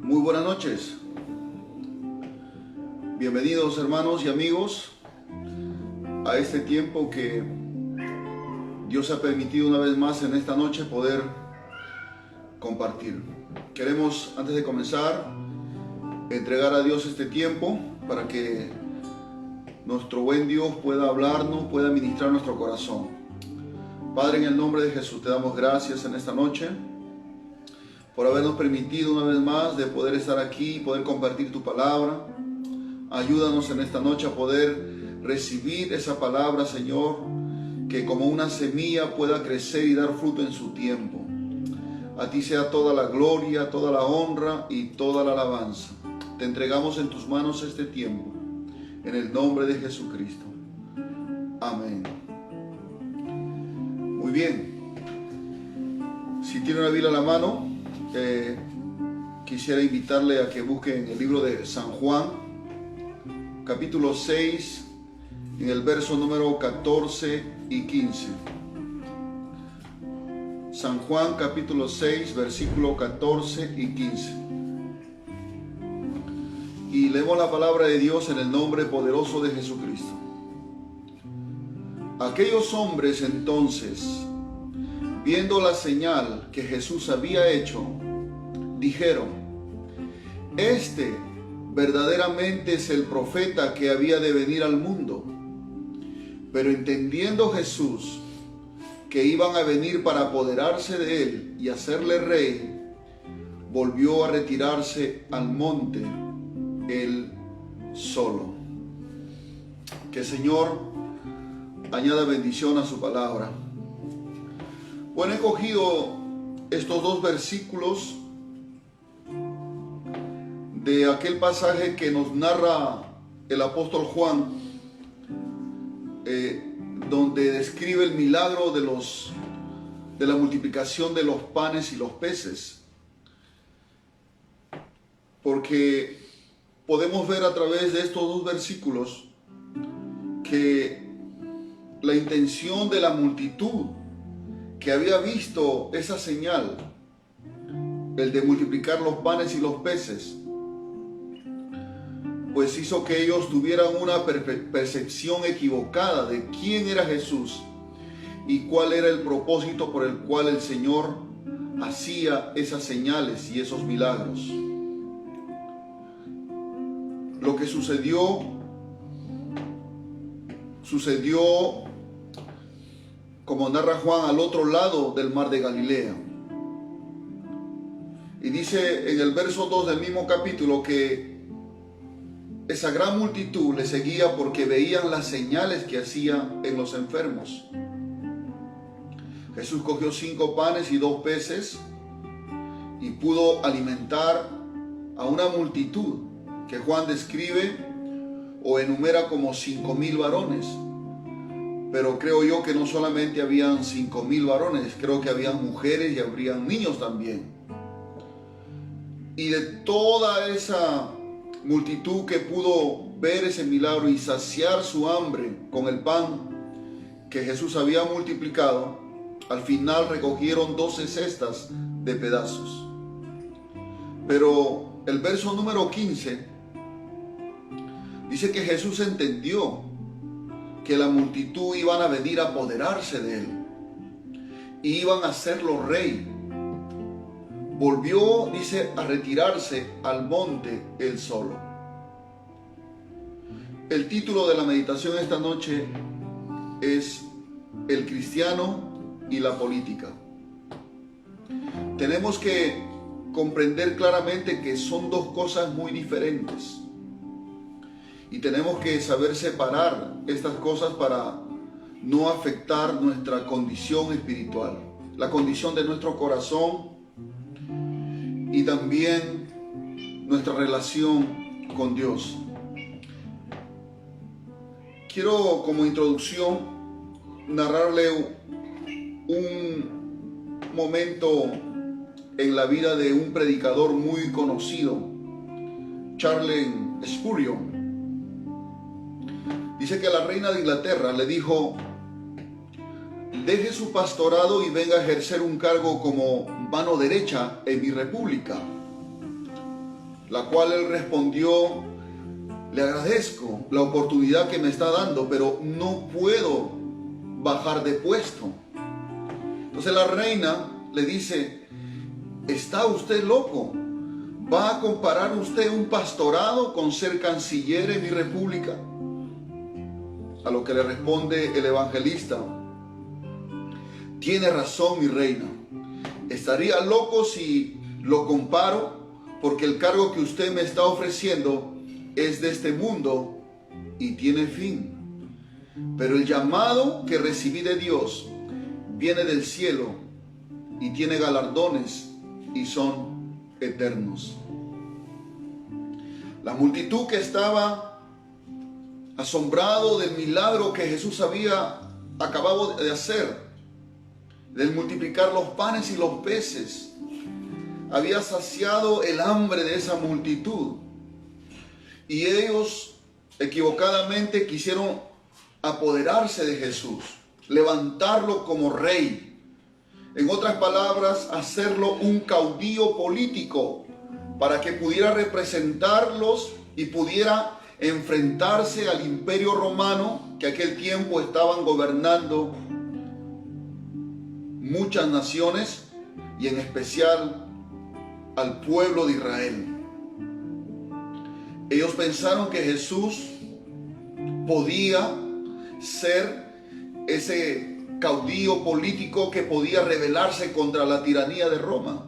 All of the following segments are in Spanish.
Muy buenas noches. Bienvenidos hermanos y amigos a este tiempo que Dios ha permitido una vez más en esta noche poder compartir. Queremos, antes de comenzar, entregar a Dios este tiempo para que nuestro buen Dios pueda hablarnos, pueda ministrar nuestro corazón. Padre, en el nombre de Jesús te damos gracias en esta noche por habernos permitido una vez más de poder estar aquí y poder compartir tu palabra. Ayúdanos en esta noche a poder recibir esa palabra, Señor, que como una semilla pueda crecer y dar fruto en su tiempo. A ti sea toda la gloria, toda la honra y toda la alabanza. Te entregamos en tus manos este tiempo, en el nombre de Jesucristo. Amén. Muy bien. Si tiene una Biblia a la mano, quisiera invitarle a que busquen el libro de San Juan, capítulo 6, en el verso número 14 y 15. San Juan, capítulo 6, versículo 14 y 15. Y leemos la palabra de Dios en el nombre poderoso de Jesucristo. Aquellos hombres entonces, viendo la señal que Jesús había hecho, dijeron: este verdaderamente es el profeta que había de venir al mundo. Pero entendiendo Jesús que iban a venir para apoderarse de él y hacerle rey, volvió a retirarse al monte él solo. Que el Señor añada bendición a su palabra. Bueno, he cogido estos dos versículos de aquel pasaje que nos narra el apóstol Juan, donde describe el milagro de la multiplicación de los panes y los peces. Porque podemos ver a través de estos dos versículos que la intención de la multitud que había visto esa señal, el de multiplicar los panes y los peces, pues hizo que ellos tuvieran una percepción equivocada de quién era Jesús y cuál era el propósito por el cual el Señor hacía esas señales y esos milagros. Lo que sucedió como narra Juan, al otro lado del mar de Galilea. Y dice en el verso 2 del mismo capítulo que esa gran multitud le seguía porque veían las señales que hacía en los enfermos. Jesús cogió 5 panes y 2 peces y pudo alimentar a una multitud que Juan describe o enumera como 5,000 varones. Pero creo yo que no solamente habían 5,000 varones, creo que habían mujeres y habrían niños también. Y de toda esa multitud que pudo ver ese milagro y saciar su hambre con el pan que Jesús había multiplicado, al final recogieron 12 cestas de pedazos. Pero el verso número 15 dice que Jesús entendió que la multitud iban a venir a apoderarse de él y iban a hacerlo rey. Volvió, dice, a retirarse al monte él solo. El título de la meditación esta noche es El cristiano y la política. Tenemos que comprender claramente que son dos cosas muy diferentes. Y tenemos que saber separar estas cosas para no afectar nuestra condición espiritual, la condición de nuestro corazón y también nuestra relación con Dios. Quiero como introducción narrarle un momento en la vida de un predicador muy conocido, Charles Spurgeon. Dice que la reina de Inglaterra le dijo: deje su pastorado y venga a ejercer un cargo como mano derecha en mi república. la cual él respondió: le agradezco la oportunidad que me está dando, pero no puedo bajar de puesto. Entonces la reina le dice: ¿está usted loco? ¿Va a comparar usted un pastorado con ser canciller en mi república? A lo que le responde el evangelista: tiene razón, mi reina. Estaría loco si lo comparo, porque el cargo que usted me está ofreciendo es de este mundo y tiene fin. Pero el llamado que recibí de Dios viene del cielo y tiene galardones y son eternos. La multitud que estaba asombrado del milagro que Jesús había acabado de hacer, del multiplicar los panes y los peces, había saciado el hambre de esa multitud. Y ellos equivocadamente quisieron apoderarse de Jesús, levantarlo como rey. En otras palabras, hacerlo un caudillo político para que pudiera representarlos y pudiera enfrentarse al imperio romano, que aquel tiempo estaban gobernando muchas naciones y en especial al pueblo de Israel. Ellos pensaron que Jesús podía ser ese caudillo político que podía rebelarse contra la tiranía de Roma.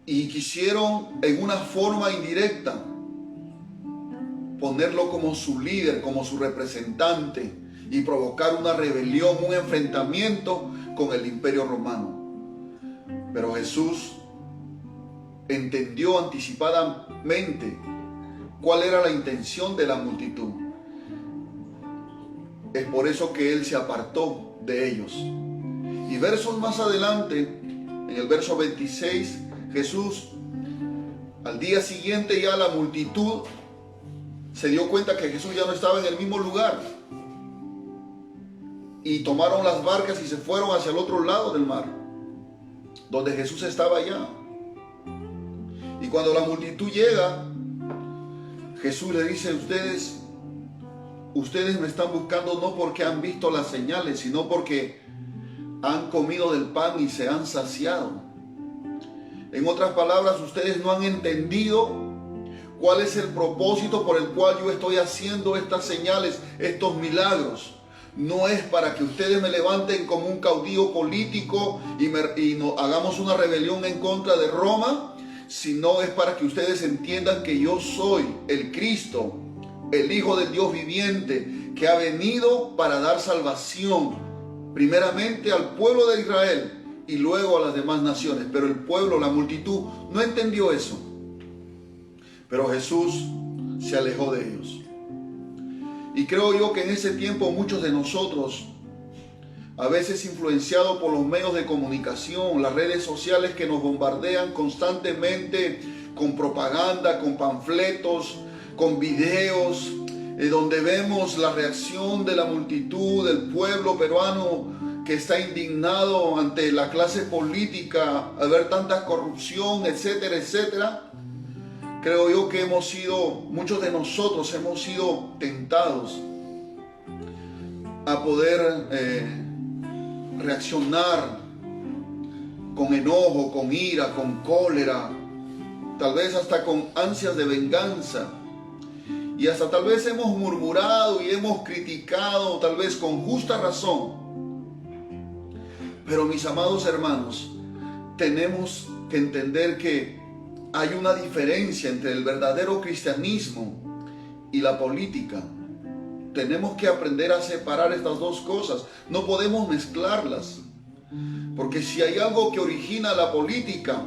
Y quisieron en una forma indirecta ponerlo como su líder, como su representante, y provocar una rebelión, un enfrentamiento con el imperio romano. Pero Jesús entendió anticipadamente cuál era la intención de la multitud. Es por eso que Él se apartó de ellos. Y versos más adelante, en el verso 26, Jesús, al día siguiente ya la multitud se dio cuenta que Jesús ya no estaba en el mismo lugar. Y tomaron las barcas y se fueron hacia el otro lado del mar, donde Jesús estaba allá. Y cuando la multitud llega, Jesús le dice: ustedes me están buscando no porque han visto las señales, sino porque han comido del pan y se han saciado. En otras palabras, ustedes no han entendido cuál es el propósito por el cual yo estoy haciendo estas señales, estos milagros. No es para que ustedes me levanten como un caudillo político y hagamos una rebelión en contra de Roma, sino es para que ustedes entiendan que yo soy el Cristo, el Hijo del Dios viviente, que ha venido para dar salvación, primeramente al pueblo de Israel y luego a las demás naciones. Pero el pueblo, la multitud, no entendió eso. Pero Jesús se alejó de ellos. Y creo yo que en ese tiempo muchos de nosotros, a veces influenciados por los medios de comunicación, las redes sociales que nos bombardean constantemente con propaganda, con panfletos, con videos, donde vemos la reacción de la multitud, del pueblo peruano que está indignado ante la clase política, al ver tanta corrupción, etcétera, etcétera. Creo yo que muchos de nosotros hemos sido tentados a poder reaccionar con enojo, con ira, con cólera, tal vez hasta con ansias de venganza. Y hasta tal vez hemos murmurado y hemos criticado, tal vez con justa razón. Pero mis amados hermanos, tenemos que entender que hay una diferencia entre el verdadero cristianismo y la política. Tenemos que aprender a separar estas dos cosas. No podemos mezclarlas. Porque si hay algo que origina la política,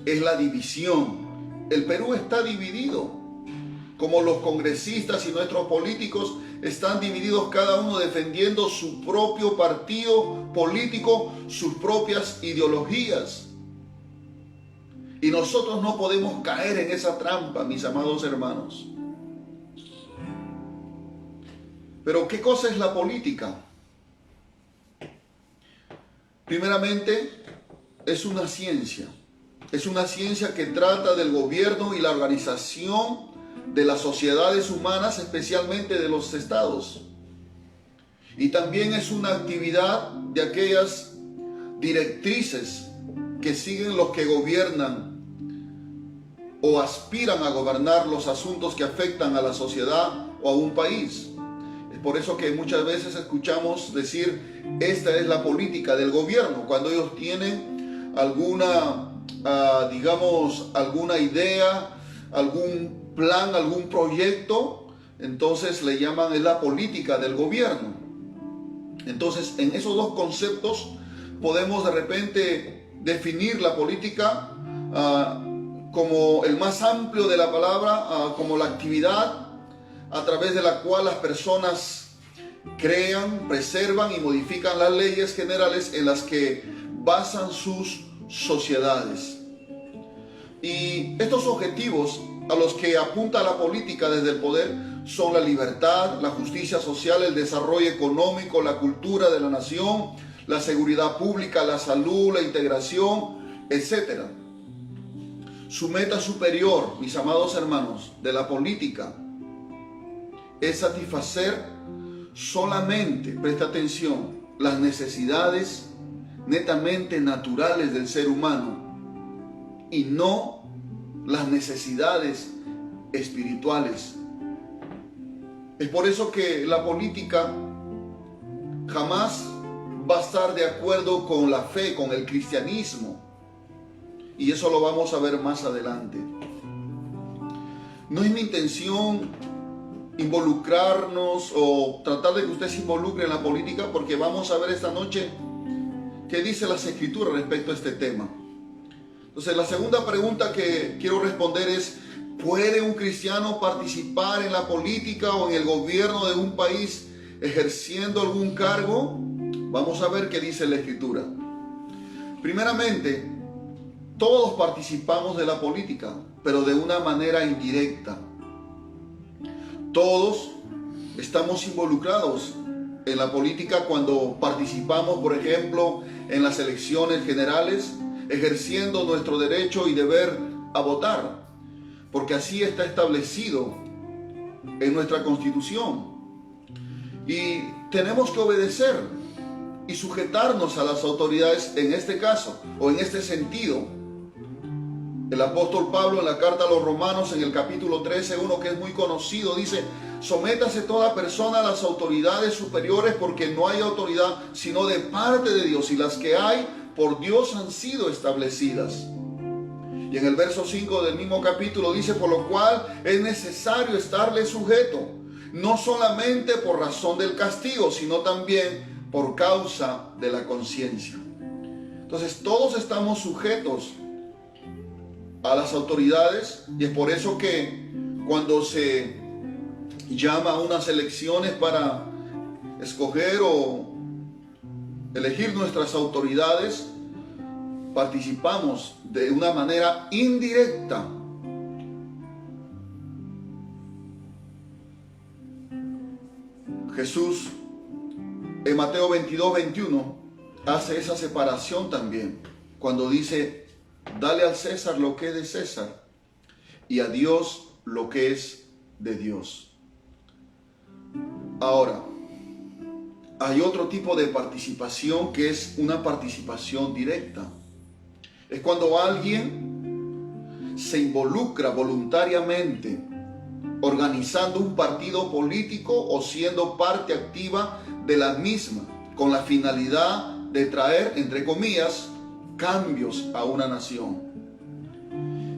es la división. El Perú está dividido. Como los congresistas y nuestros políticos están divididos, cada uno defendiendo su propio partido político, sus propias ideologías. Y nosotros no podemos caer en esa trampa, mis amados hermanos. Pero ¿qué cosa es la política? Primeramente, es una ciencia. Es una ciencia que trata del gobierno y la organización de las sociedades humanas, especialmente de los estados. Y también es una actividad de aquellas directrices que siguen los que gobiernan o aspiran a gobernar los asuntos que afectan a la sociedad o a un país. Es por eso que muchas veces escuchamos decir, esta es la política del gobierno, cuando ellos tienen alguna, alguna idea, algún plan, algún proyecto, entonces le llaman es la política del gobierno. Entonces, en esos dos conceptos podemos de repente definir la política como el más amplio de la palabra, como la actividad a través de la cual las personas crean, preservan y modifican las leyes generales en las que basan sus sociedades. Y estos objetivos a los que apunta la política desde el poder son la libertad, la justicia social, el desarrollo económico, la cultura de la nación, la seguridad pública, la salud, la integración, etc. Su meta superior, mis amados hermanos, de la política es satisfacer solamente, presta atención, las necesidades netamente naturales del ser humano y no las necesidades espirituales. Es por eso que la política jamás va a estar de acuerdo con la fe, con el cristianismo. Y eso lo vamos a ver más adelante. No es mi intención involucrarnos o tratar de que usted se involucre en la política, porque vamos a ver esta noche qué dice las Escrituras respecto a este tema. Entonces, la segunda pregunta que quiero responder es: ¿puede un cristiano participar en la política o en el gobierno de un país ejerciendo algún cargo? Vamos a ver qué dice la Escritura. Primeramente, todos participamos de la política, pero de una manera indirecta. Todos estamos involucrados en la política cuando participamos, por ejemplo, en las elecciones generales, ejerciendo nuestro derecho y deber a votar, porque así está establecido en nuestra Constitución. Y tenemos que obedecer y sujetarnos a las autoridades en este caso, o en este sentido. El apóstol Pablo en la carta a los Romanos, en el capítulo 13, uno que es muy conocido, dice: sométase toda persona a las autoridades superiores, porque no hay autoridad sino de parte de Dios, y las que hay por Dios han sido establecidas. Y en el verso 5 del mismo capítulo dice: por lo cual es necesario estarle sujeto, no solamente por razón del castigo, sino también por causa de la conciencia. Entonces todos estamos sujetos a las autoridades, y es por eso que cuando se llama a unas elecciones para escoger o elegir nuestras autoridades, participamos de una manera indirecta. Jesús en Mateo 22:21 hace esa separación también, cuando dice: dale al César lo que es de César y a Dios lo que es de Dios. Ahora, hay otro tipo de participación que es una participación directa. Es cuando alguien se involucra voluntariamente organizando un partido político o siendo parte activa de la misma, con la finalidad de traer, entre comillas, cambios a una nación.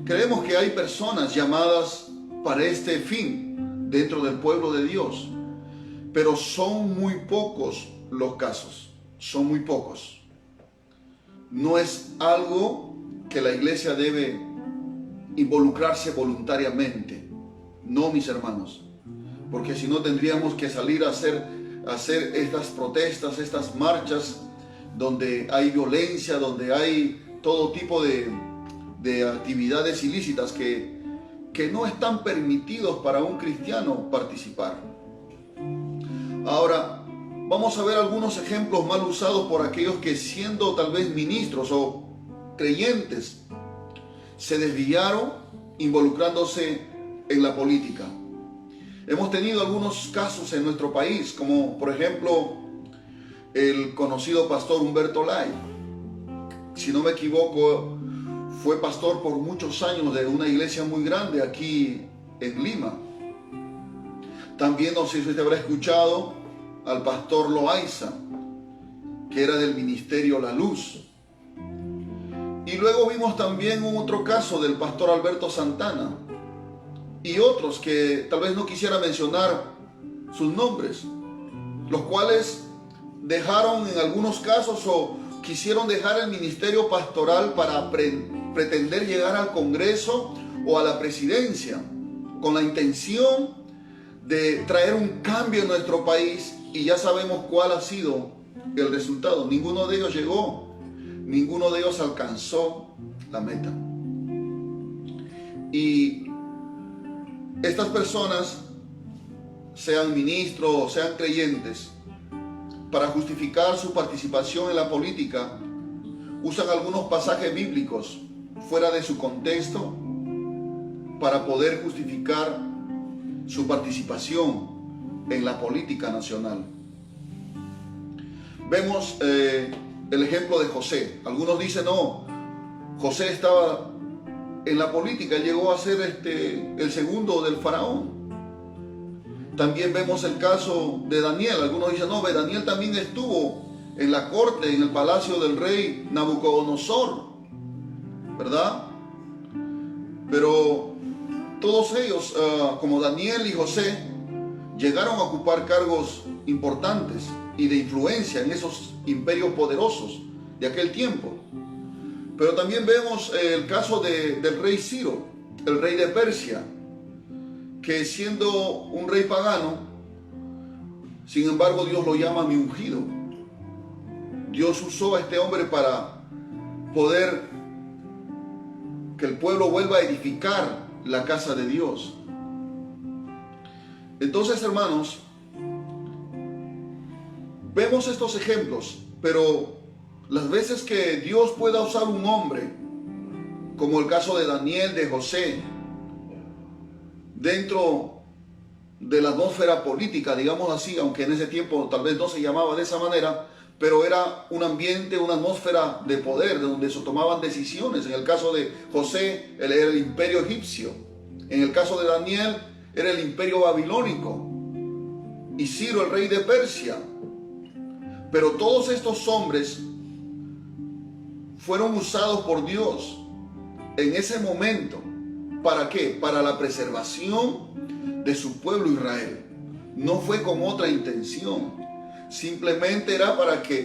Creemos que hay personas llamadas para este fin dentro del pueblo de Dios, pero son muy pocos los casos, son muy pocos. No es algo que la iglesia debe involucrarse voluntariamente, no, mis hermanos, porque si no tendríamos que salir a hacer estas protestas, estas marchas, donde hay violencia, donde hay todo tipo de actividades ilícitas que no están permitidos para un cristiano participar. Ahora, vamos a ver algunos ejemplos mal usados por aquellos que, siendo tal vez ministros o creyentes, se desviaron involucrándose en la política. Hemos tenido algunos casos en nuestro país, como por ejemplo el conocido pastor Humberto Lay. Si no me equivoco, fue pastor por muchos años de una iglesia muy grande aquí en Lima. También no sé si usted habrá escuchado al pastor Loaiza, que era del ministerio La Luz. Y luego vimos también un otro caso del pastor Alberto Santana y otros que tal vez no quisiera mencionar sus nombres, los cuales dejaron en algunos casos o quisieron dejar el ministerio pastoral para pretender llegar al Congreso o a la presidencia con la intención de traer un cambio en nuestro país, y ya sabemos cuál ha sido el resultado. Ninguno de ellos llegó, ninguno de ellos alcanzó la meta. Y estas personas, sean ministros o sean creyentes, para justificar su participación en la política, usan algunos pasajes bíblicos fuera de su contexto para poder justificar su participación en la política nacional. Vemos el ejemplo de José. Algunos dicen, no, José estaba en la política, llegó a ser el segundo del faraón. También vemos el caso de Daniel. Algunos dicen, no, Daniel también estuvo en la corte, en el palacio del rey Nabucodonosor, ¿verdad? Pero todos ellos, como Daniel y José, llegaron a ocupar cargos importantes y de influencia en esos imperios poderosos de aquel tiempo. Pero también vemos el caso del rey Ciro, el rey de Persia, que siendo un rey pagano, sin embargo Dios lo llama mi ungido. Dios usó a este hombre para poder que el pueblo vuelva a edificar la casa de Dios. Entonces, hermanos, vemos estos ejemplos, pero las veces que Dios pueda usar un hombre, como el caso de Daniel, de José, dentro de la atmósfera política, digamos así, aunque en ese tiempo tal vez no se llamaba de esa manera, pero era un ambiente, una atmósfera de poder, de donde se tomaban decisiones. En el caso de José, era el imperio egipcio. En el caso de Daniel, era el imperio babilónico. Y Ciro, el rey de Persia. Pero todos estos hombres fueron usados por Dios en ese momento. ¿Para qué? Para la preservación de su pueblo Israel. No fue con otra intención. Simplemente era para que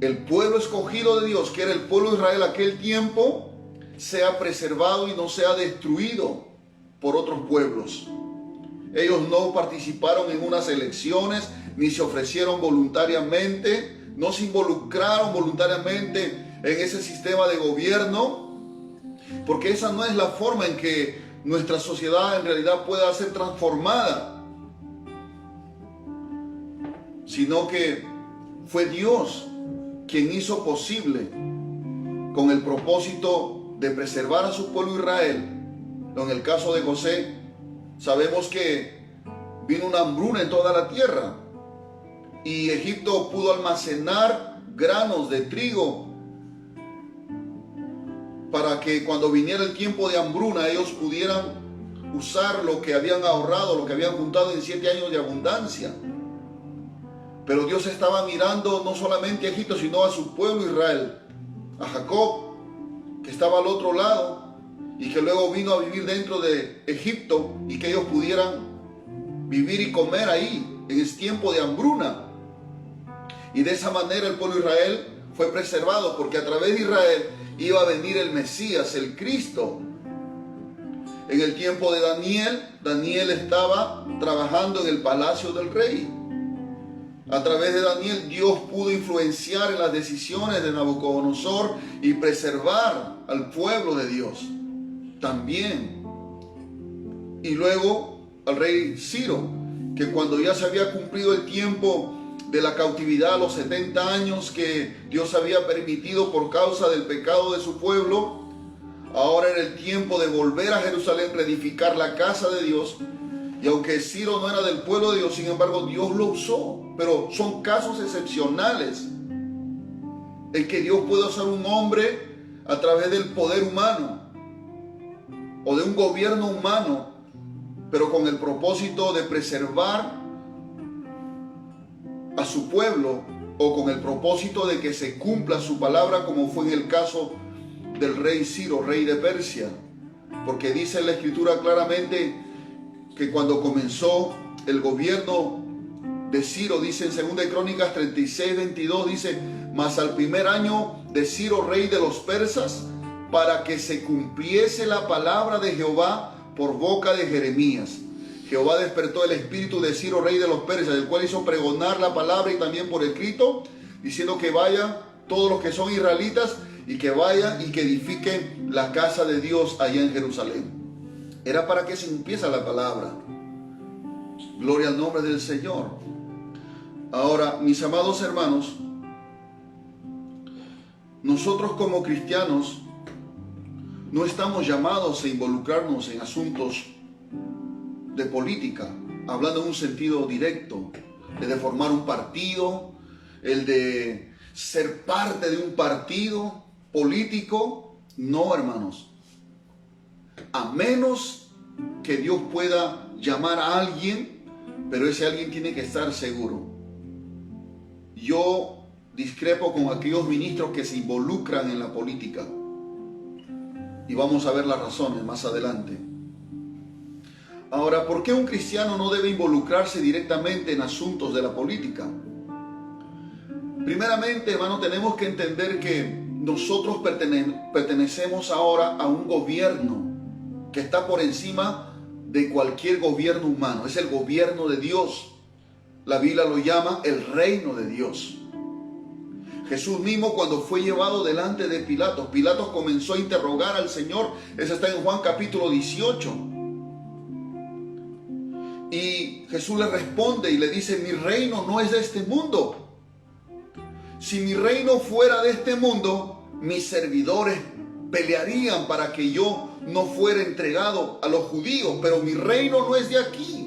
el pueblo escogido de Dios, que era el pueblo de Israel aquel tiempo, sea preservado y no sea destruido por otros pueblos. Ellos no participaron en unas elecciones, ni se ofrecieron voluntariamente, no se involucraron voluntariamente en ese sistema de gobierno, porque esa no es la forma en que nuestra sociedad en realidad pueda ser transformada, sino que fue Dios quien hizo posible, con el propósito de preservar a su pueblo Israel. En el caso de José, sabemos que vino una hambruna en toda la tierra y Egipto pudo almacenar granos de trigo para que cuando viniera el tiempo de hambruna ellos pudieran usar lo que habían ahorrado, lo que habían juntado en 7 años de abundancia. Pero Dios estaba mirando no solamente a Egipto, sino a su pueblo Israel, a Jacob, que estaba al otro lado y que luego vino a vivir dentro de Egipto, y que ellos pudieran vivir y comer ahí en ese tiempo de hambruna. Y de esa manera el pueblo Israel fue preservado, porque a través de Israel iba a venir el Mesías, el Cristo. En el tiempo de Daniel, Daniel estaba trabajando en el palacio del rey. A través de Daniel, Dios pudo influenciar en las decisiones de Nabucodonosor y preservar al pueblo de Dios también. Y luego al rey Ciro, que cuando ya se había cumplido el tiempo de la cautividad, los 70 años que Dios había permitido por causa del pecado de su pueblo, Ahora era el tiempo de volver a Jerusalén, reedificar la casa de Dios. Y aunque Ciro no era del pueblo de Dios, sin embargo Dios lo usó. Pero son casos excepcionales en que Dios puede usar un hombre a través del poder humano o de un gobierno humano, pero con el propósito de preservar a su pueblo, o con el propósito de que se cumpla su palabra, como fue en el caso del rey Ciro, rey de Persia. Porque dice en la escritura claramente que cuando comenzó el gobierno de Ciro, dice en 2 Crónicas 36:22, dice: mas al primer año de Ciro, rey de los persas, para que se cumpliese la palabra de Jehová por boca de Jeremías. Jehová despertó el espíritu de Ciro, rey de los persas, el cual hizo pregonar la palabra y también por escrito, diciendo que vayan todos los que son israelitas y que vayan y que edifiquen la casa de Dios allá en Jerusalén. Era para que se cumpliese la palabra. Gloria al nombre del Señor. Ahora, mis amados hermanos, nosotros como cristianos no estamos llamados a involucrarnos en asuntos de política, hablando en un sentido directo, el de formar un partido, el de ser parte de un partido político. No, hermanos. A menos que Dios pueda llamar a alguien, pero ese alguien tiene que estar seguro. Yo discrepo con aquellos ministros que se involucran en la política. Y vamos a ver las razones más adelante. Ahora, ¿por qué un cristiano no debe involucrarse directamente en asuntos de la política? Primeramente, hermano, tenemos que entender que nosotros pertenecemos ahora a un gobierno que está por encima de cualquier gobierno humano. Es el gobierno de Dios. La Biblia lo llama el reino de Dios. Jesús mismo, cuando fue llevado delante de Pilatos, Pilatos comenzó a interrogar al Señor. Eso está en Juan capítulo 18. Y Jesús le responde y le dice: mi reino no es de este mundo. Si mi reino fuera de este mundo, mis servidores pelearían para que yo no fuera entregado a los judíos, pero mi reino no es de aquí.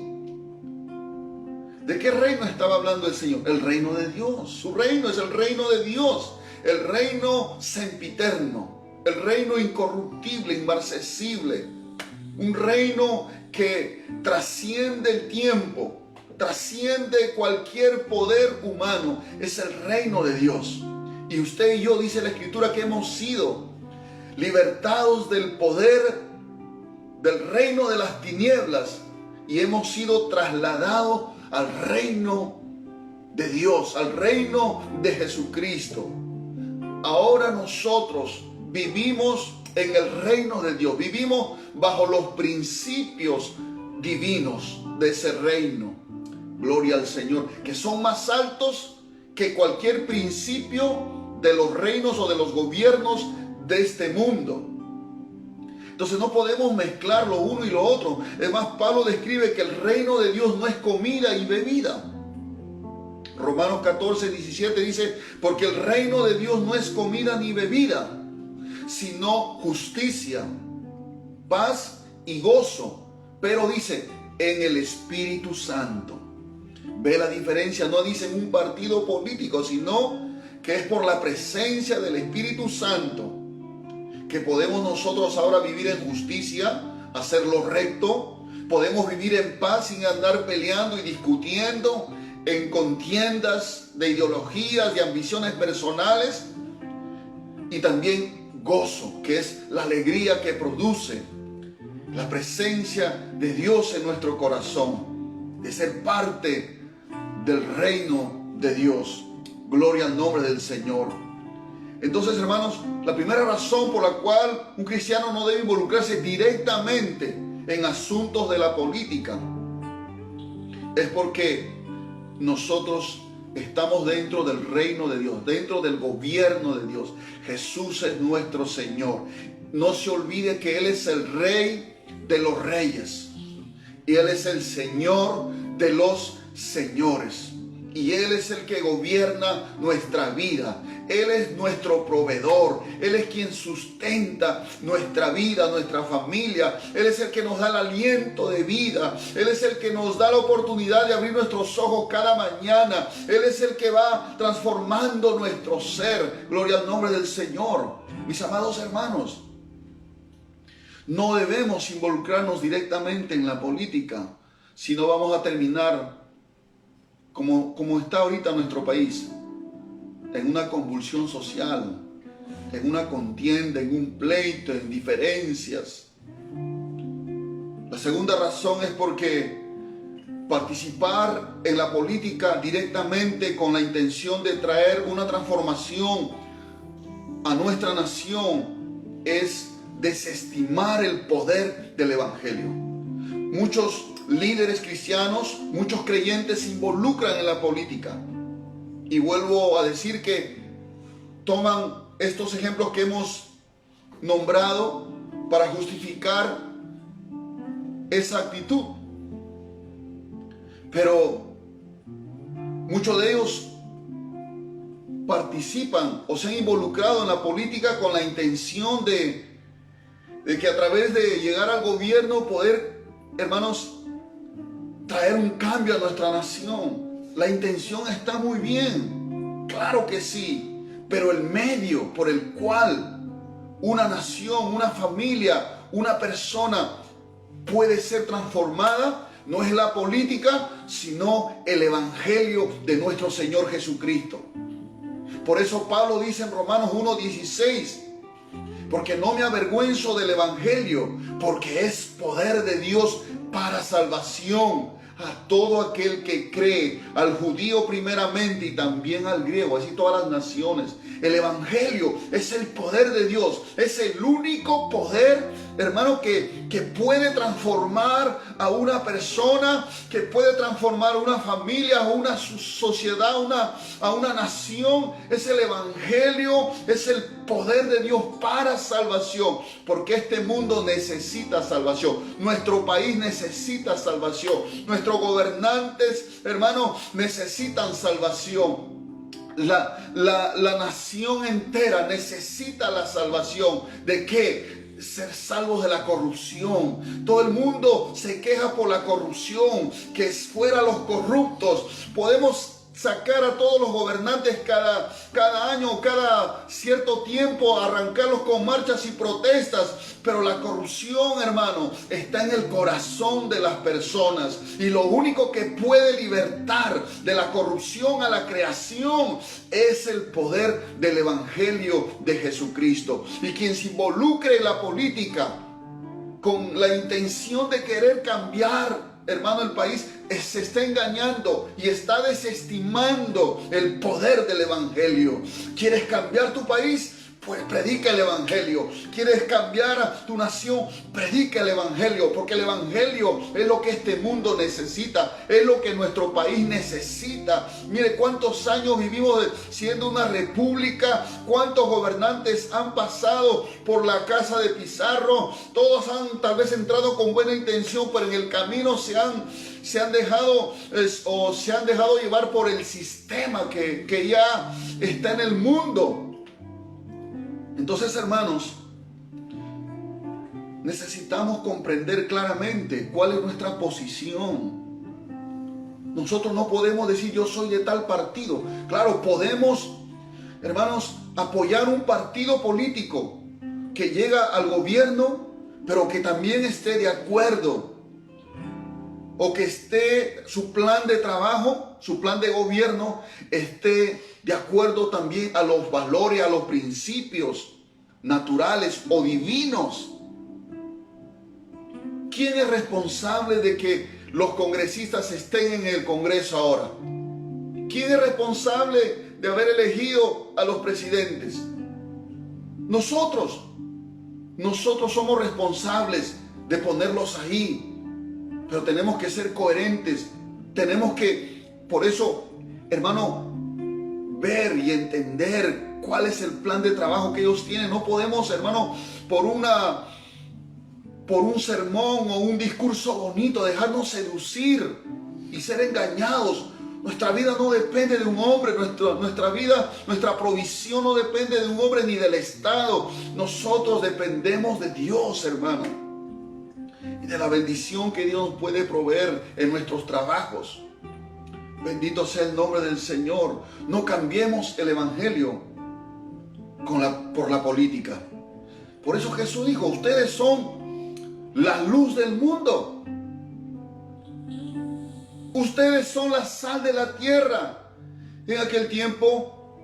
¿De qué reino estaba hablando el Señor? El reino de Dios. Su reino es el reino de Dios, el reino sempiterno, el reino incorruptible, inmarcesible, un reino que trasciende el tiempo, trasciende cualquier poder humano. Es el reino de Dios. Y usted y yo, dice la Escritura, que hemos sido libertados del poder del reino de las tinieblas y hemos sido trasladados al reino de Dios, al reino de Jesucristo. Ahora nosotros vivimos en el reino de Dios, vivimos bajo los principios divinos de ese reino. Gloria al Señor, que son más altos que cualquier principio de los reinos o de los gobiernos de este mundo. Entonces no podemos mezclar lo uno y lo otro. Además, Pablo describe que el reino de Dios no es comida y bebida. Romanos 14:17 dice: porque el reino de Dios no es comida ni bebida, sino justicia, paz y gozo. Pero dice, en el Espíritu Santo. ¿Ve la diferencia? No dice en un partido político, sino que es por la presencia del Espíritu Santo que podemos nosotros ahora vivir en justicia, hacer lo recto. Podemos vivir en paz sin andar peleando y discutiendo en contiendas de ideologías, de ambiciones personales. Y también gozo, que es la alegría que produce la presencia de Dios en nuestro corazón, de ser parte del reino de Dios. Gloria al nombre del Señor. Entonces, hermanos, la primera razón por la cual un cristiano no debe involucrarse directamente en asuntos de la política es porque nosotros estamos dentro del reino de Dios, dentro del gobierno de Dios. Jesús es nuestro Señor. No se olvide que Él es el Rey de los reyes y Él es el Señor de los señores. Y Él es el que gobierna nuestra vida. Él es nuestro proveedor. Él es quien sustenta nuestra vida, nuestra familia. Él es el que nos da el aliento de vida. Él es el que nos da la oportunidad de abrir nuestros ojos cada mañana. Él es el que va transformando nuestro ser. Gloria al nombre del Señor. Mis amados hermanos, no debemos involucrarnos directamente en la política, si no vamos a terminar como está ahorita nuestro país, en una convulsión social, en una contienda, en un pleito, en diferencias. La segunda razón es porque participar en la política directamente con la intención de traer una transformación a nuestra nación es desestimar el poder del Evangelio. Muchos líderes cristianos, muchos creyentes se involucran en la política. Y vuelvo a decir que toman estos ejemplos que hemos nombrado para justificar esa actitud. Pero muchos de ellos participan o se han involucrado en la política con la intención de que a través de llegar al gobierno poder, hermanos, traer un cambio a nuestra nación. La intención está muy bien, claro que sí, pero el medio por el cual una nación, una familia, una persona puede ser transformada no es la política, sino el Evangelio de nuestro Señor Jesucristo. Por eso Pablo dice en Romanos 1:16, porque no me avergüenzo del Evangelio, porque es poder de Dios para salvación a todo aquel que cree, al judío primeramente y también al griego, así todas las naciones. El Evangelio es el poder de Dios, es el único poder, hermano, que puede transformar a una persona, que puede transformar a una familia, a una sociedad, a una nación. Es el Evangelio, es el poder de Dios para salvación, porque este mundo necesita salvación, nuestro país necesita salvación, nuestros gobernantes, hermanos, necesitan salvación. La nación entera necesita la salvación. ¿De qué? Ser salvos de la corrupción. Todo el mundo se queja por la corrupción, que fuera los corruptos. Podemos sacar a todos los gobernantes cada año, cada cierto tiempo, arrancarlos con marchas y protestas, pero la corrupción, hermano, está en el corazón de las personas, y lo único que puede libertar de la corrupción a la creación es el poder del Evangelio de Jesucristo. Y quien se involucre en la política con la intención de querer cambiar, hermano, el país, se está engañando y está desestimando el poder del Evangelio. ¿Quieres cambiar tu país? Pues predica el Evangelio. ¿Quieres cambiar a tu nación? Predica el Evangelio, porque el Evangelio es lo que este mundo necesita, es lo que nuestro país necesita. Mire cuántos años vivimos siendo una república, cuántos gobernantes han pasado por la casa de Pizarro. Todos han tal vez entrado con buena intención, pero en el camino se han dejado llevar por el sistema que ya está en el mundo. Entonces, hermanos, necesitamos comprender claramente cuál es nuestra posición. Nosotros no podemos decir yo soy de tal partido. Claro, podemos, hermanos, apoyar un partido político que llega al gobierno, pero que también esté de acuerdo, o que esté su plan de trabajo, su plan de gobierno, esté de acuerdo también a los valores, a los principios naturales o divinos. ¿Quién es responsable de que los congresistas estén en el Congreso ahora? ¿Quién es responsable de haber elegido a los presidentes? Nosotros somos responsables de ponerlos ahí. Pero tenemos que ser coherentes. Tenemos que, por eso, hermano, ver y entender cuál es el plan de trabajo que ellos tienen. No podemos, hermano, por un sermón o un discurso bonito, dejarnos seducir y ser engañados Nuestra vida no depende de un hombre, nuestra vida, nuestra provisión no depende de un hombre ni del Estado. Nosotros dependemos de Dios, hermano, y de la bendición que Dios nos puede proveer en nuestros trabajos. Bendito sea el nombre del Señor. No cambiemos el evangelio por la política. Por eso Jesús dijo, ustedes son la luz del mundo. Ustedes son la sal de la tierra. En aquel tiempo,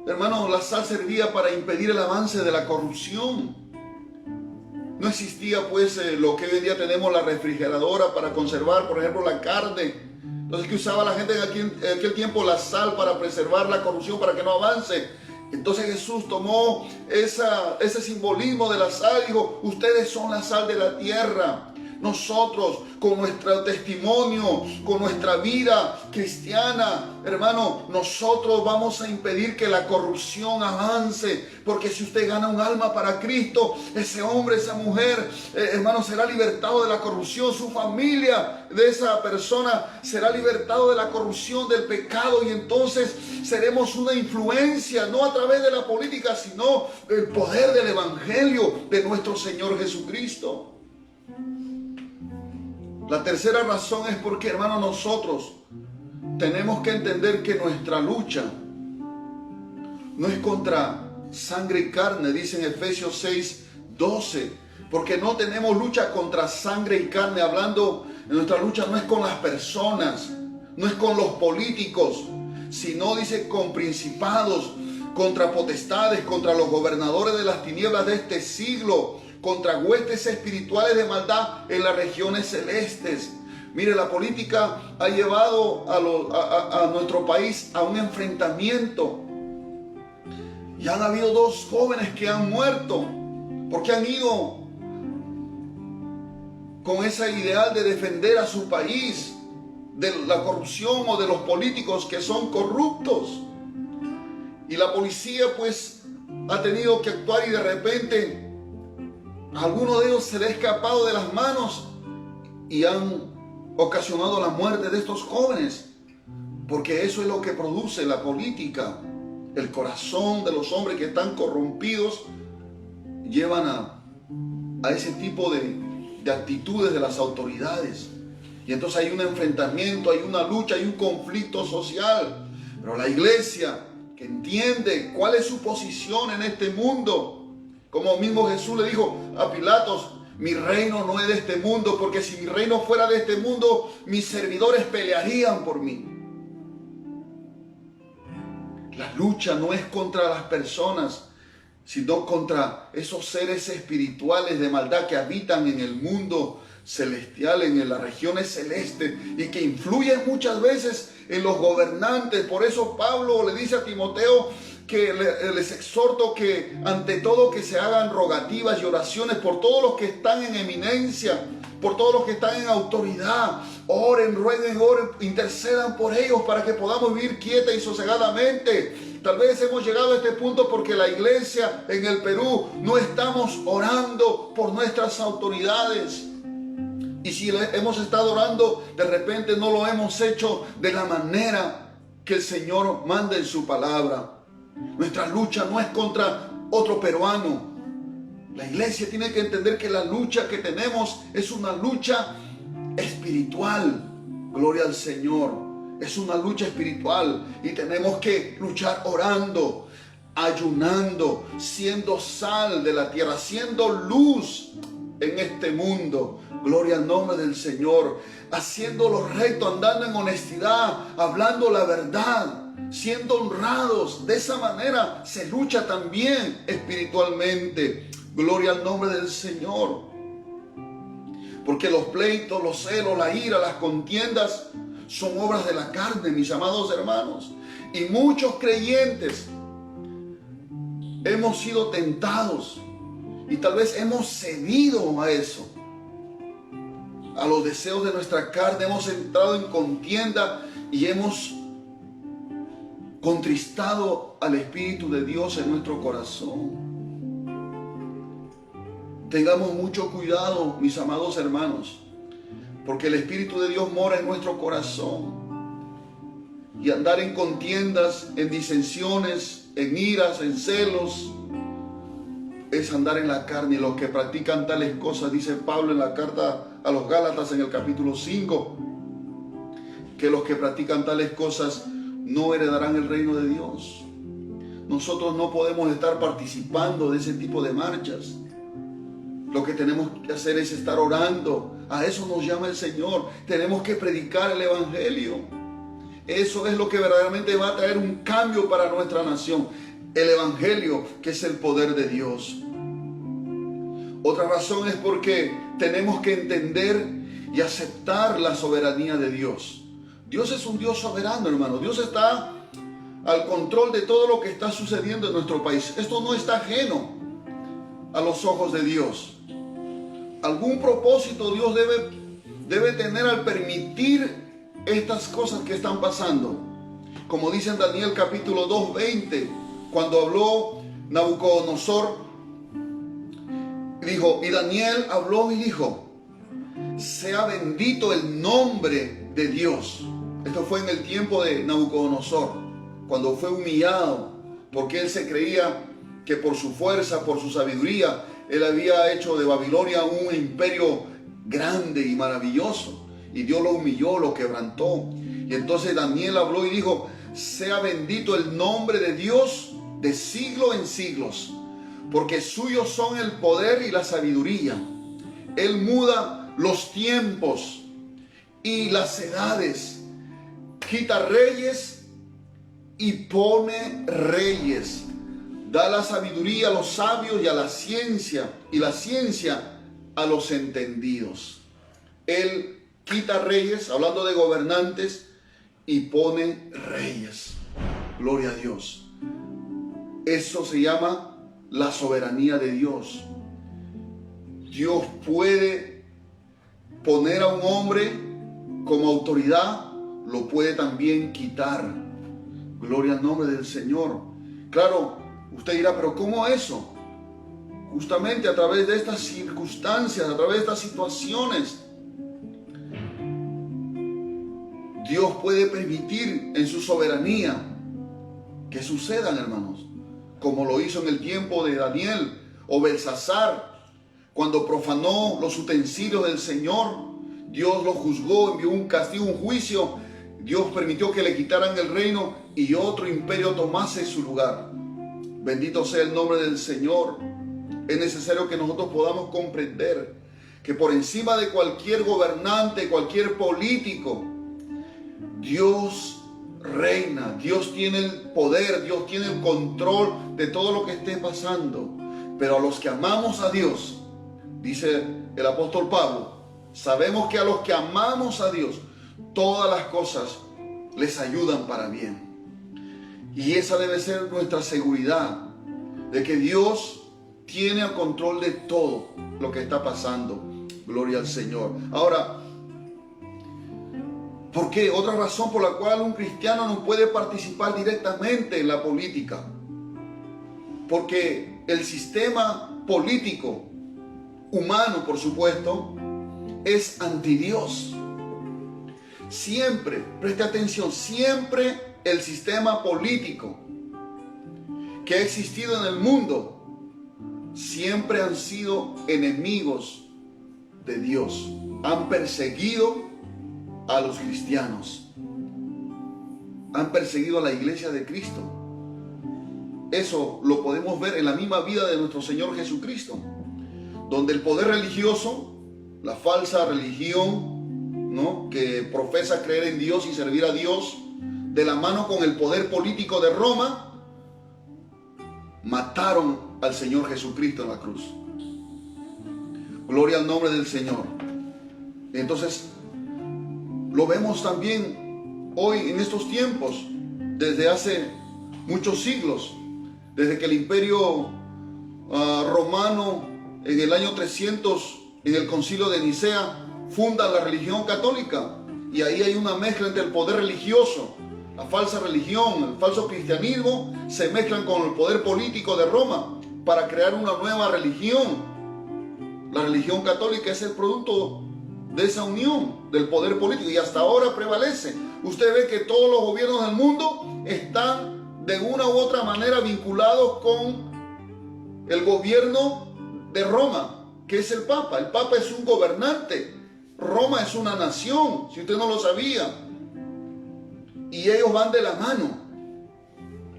hermano, la sal servía para impedir el avance de la corrupción. No existía pues lo que hoy en día tenemos, la refrigeradora para conservar, por ejemplo, la carne. Entonces, ¿qué usaba la gente en aquel tiempo? La sal para preservar la corrupción, para que no avance. Entonces Jesús tomó ese simbolismo de la sal y dijo, ustedes son la sal de la tierra. Nosotros, con nuestro testimonio, con nuestra vida cristiana, hermano, nosotros vamos a impedir que la corrupción avance. Porque si usted gana un alma para Cristo, ese hombre, esa mujer, hermano, será libertado de la corrupción. Su familia de esa persona será libertado de la corrupción, del pecado. Y entonces seremos una influencia, no a través de la política, sino el poder del evangelio de nuestro Señor Jesucristo. La tercera razón es porque, hermano, nosotros tenemos que entender que nuestra lucha no es contra sangre y carne, dice en Efesios 6:12, porque no tenemos lucha contra sangre y carne, hablando, nuestra lucha no es con las personas, no es con los políticos, sino, dice, con principados, contra potestades, contra los gobernadores de las tinieblas de este siglo, contra huestes espirituales de maldad en las regiones celestes. Mire, la política ha llevado a nuestro país a un enfrentamiento. Y han habido 2 jóvenes que han muerto porque han ido con ese ideal de defender a su país de la corrupción o de los políticos que son corruptos. Y la policía pues ha tenido que actuar y de repente a alguno de ellos se le ha escapado de las manos y han ocasionado la muerte de estos jóvenes, porque eso es lo que produce la política. El corazón de los hombres que están corrompidos llevan a ese tipo de actitudes de las autoridades, y entonces hay un enfrentamiento, hay una lucha, hay un conflicto social. Pero la iglesia, que entiende cuál es su posición en este mundo, como mismo Jesús le dijo a Pilatos, mi reino no es de este mundo, porque si mi reino fuera de este mundo, mis servidores pelearían por mí. La lucha no es contra las personas, sino contra esos seres espirituales de maldad que habitan en el mundo celestial, en las regiones celestes, y que influyen muchas veces en los gobernantes. Por eso Pablo le dice a Timoteo que les exhorto que ante todo que se hagan rogativas y oraciones por todos los que están en eminencia, por todos los que están en autoridad. Oren, rueguen, oren, intercedan por ellos para que podamos vivir quieta y sosegadamente. Tal vez hemos llegado a este punto porque la iglesia en el Perú no estamos orando por nuestras autoridades. Y si hemos estado orando, de repente no lo hemos hecho de la manera que el Señor manda en su palabra. Nuestra lucha no es contra otro peruano. La iglesia tiene que entender que la lucha que tenemos es una lucha espiritual. Gloria al Señor. Es una lucha espiritual y tenemos que luchar orando, ayunando, siendo sal de la tierra, siendo luz en este mundo. Gloria al nombre del Señor. Haciendo lo recto, andando en honestidad, hablando la verdad, siendo honrados. De esa manera se lucha también espiritualmente. Gloria al nombre del Señor. Porque los pleitos, los celos, la ira, las contiendas son obras de la carne, mis amados hermanos. Y muchos creyentes hemos sido tentados y tal vez hemos cedido a eso, a los deseos de nuestra carne. Hemos entrado en contienda y hemos contristado al Espíritu de Dios en nuestro corazón. Tengamos mucho cuidado, mis amados hermanos, porque el Espíritu de Dios mora en nuestro corazón. y andar en contiendas, en disensiones, en iras, en celos, es andar en la carne. Y los que practican tales cosas, dice Pablo en la carta a los Gálatas en el capítulo 5, que los que practican tales cosas no heredarán el reino de Dios. Nosotros no podemos estar participando de ese tipo de marchas. Lo que tenemos que hacer es estar orando. A eso nos llama el Señor. Tenemos que predicar el Evangelio. Eso es lo que verdaderamente va a traer un cambio para nuestra nación. El Evangelio, que es el poder de Dios. Otra razón es porque tenemos que entender y aceptar la soberanía de Dios. Dios es un Dios soberano, hermano. Dios está al control de todo lo que está sucediendo en nuestro país. Esto no está ajeno a los ojos de Dios. Algún propósito Dios debe tener al permitir estas cosas que están pasando. Como dice en Daniel capítulo 2:20, cuando habló Nabucodonosor, dijo, y Daniel habló y dijo, sea bendito el nombre de Dios. Esto fue en el tiempo de Nabucodonosor, cuando fue humillado, porque él se creía que por su fuerza, por su sabiduría, él había hecho de Babilonia un imperio grande y maravilloso. Y Dios lo humilló, lo quebrantó. Y entonces Daniel habló y dijo, sea bendito el nombre de Dios de siglo en siglos, porque suyos son el poder y la sabiduría. Él muda los tiempos y las edades, quita reyes y pone reyes. Da la sabiduría a los sabios y la ciencia a los entendidos. Él quita reyes, hablando de gobernantes, y pone reyes. Gloria a Dios. Eso se llama la soberanía de Dios. Dios puede poner a un hombre como autoridad, lo puede también quitar. Gloria al nombre del Señor. Claro, usted dirá, pero ¿cómo eso? Justamente a través de estas circunstancias, a través de estas situaciones, Dios puede permitir en su soberanía que sucedan, hermanos, como lo hizo en el tiempo de Daniel o Belsasar, cuando profanó los utensilios del Señor. Dios lo juzgó, envió un castigo, un juicio. Dios permitió que le quitaran el reino y otro imperio tomase su lugar. Bendito sea el nombre del Señor. Es necesario que nosotros podamos comprender que por encima de cualquier gobernante, cualquier político, Dios reina, Dios tiene el poder, Dios tiene el control de todo lo que esté pasando. Pero a los que amamos a Dios, dice el apóstol Pablo, sabemos que a los que amamos a Dios, todas las cosas les ayudan para bien. Y esa debe ser nuestra seguridad, de que Dios tiene el control de todo lo que está pasando. Gloria al Señor. Ahora, ¿por qué? Otra razón por la cual un cristiano no puede participar directamente en la política. Porque el sistema político, humano por supuesto, es anti Dios. Siempre, preste atención, siempre el sistema político que ha existido en el mundo, siempre han sido enemigos de Dios. Han perseguido a los cristianos. Han perseguido a la iglesia de Cristo. Eso lo podemos ver en la misma vida de nuestro Señor Jesucristo, donde el poder religioso, la falsa religión, ¿no?, que profesa creer en Dios y servir a Dios, de la mano con el poder político de Roma, mataron al Señor Jesucristo en la cruz. Gloria al nombre del Señor. Entonces, lo vemos también hoy en estos tiempos, desde hace muchos siglos, desde que el imperio romano en el año 300, en el concilio de Nicea, funda la religión católica. Y ahí hay una mezcla entre el poder religioso, la falsa religión, el falso cristianismo, se mezclan con el poder político de Roma para crear una nueva religión. La religión católica es el producto de esa unión del poder político y hasta ahora prevalece. usted ve que todos los gobiernos del mundo están de una u otra manera vinculados con el gobierno de Roma, que es el Papa. El Papa es un gobernante. Roma es una nación, si usted no lo sabía. Y ellos van de la mano.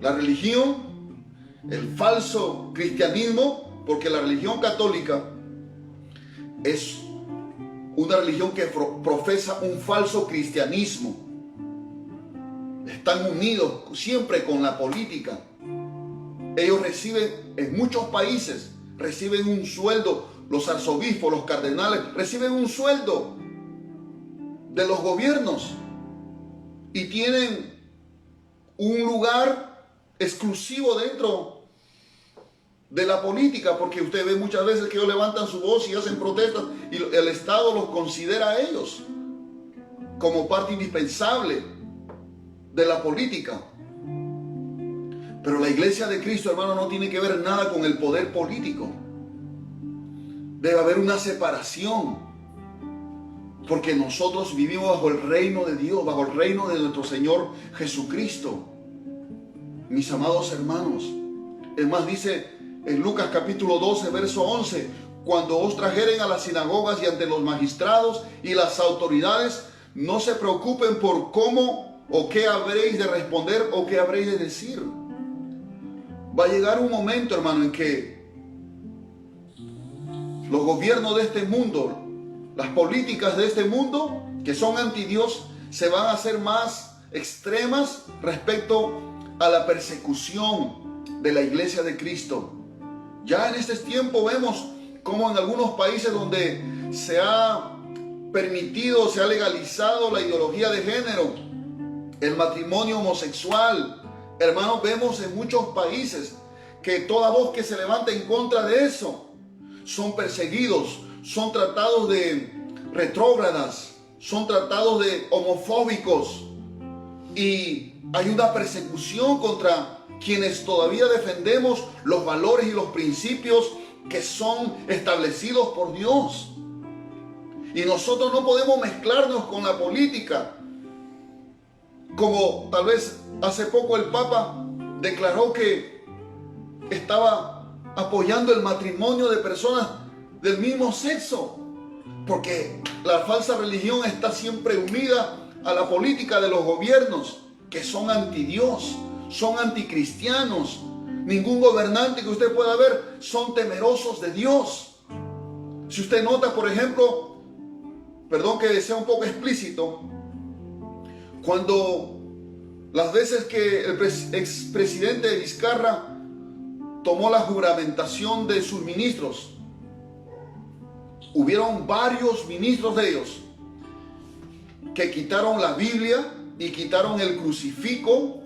La religión, el falso cristianismo, porque la religión católica es una religión que profesa un falso cristianismo. Están unidos siempre con la política. Ellos reciben, en muchos países, reciben un sueldo. Los arzobispos, los cardenales, reciben un sueldo de los gobiernos y tienen un lugar exclusivo dentro de la política, porque usted ve muchas veces que ellos levantan su voz y hacen protestas y el Estado los considera a ellos como parte indispensable de la política. Pero la iglesia de Cristo, hermano, no tiene que ver nada con el poder político. Debe haber una separación, porque nosotros vivimos bajo el reino de Dios, bajo el reino de nuestro Señor Jesucristo. Mis amados hermanos, es más, dice en Lucas capítulo 12, verso 11, cuando os trajeren a las sinagogas y ante los magistrados y las autoridades, no se preocupen por cómo o qué habréis de responder o qué habréis de decir. Va a llegar un momento, hermano, en que los gobiernos de este mundo, las políticas de este mundo, que son anti Dios, se van a hacer más extremas respecto a la persecución de la iglesia de Cristo. Ya en este tiempo vemos cómo en algunos países donde se ha permitido, se ha legalizado la ideología de género, el matrimonio homosexual, hermanos, vemos en muchos países que toda voz que se levanta en contra de eso son perseguidos, son tratados de retrógradas, son tratados de homofóbicos, y hay una persecución contra quienes todavía defendemos los valores y los principios que son establecidos por Dios. Y nosotros no podemos mezclarnos con la política, como tal vez hace poco el Papa declaró que estaba apoyando el matrimonio de personas del mismo sexo, porque la falsa religión está siempre unida a la política de los gobiernos, que son anti Dios, son anticristianos. Ningún gobernante que usted pueda ver son temerosos de Dios. Si usted nota, por ejemplo, perdón que sea un poco explícito, cuando las veces que el expresidente Vizcarra tomó la juramentación de sus ministros, hubieron varios ministros de ellos que quitaron la Biblia y quitaron el crucifijo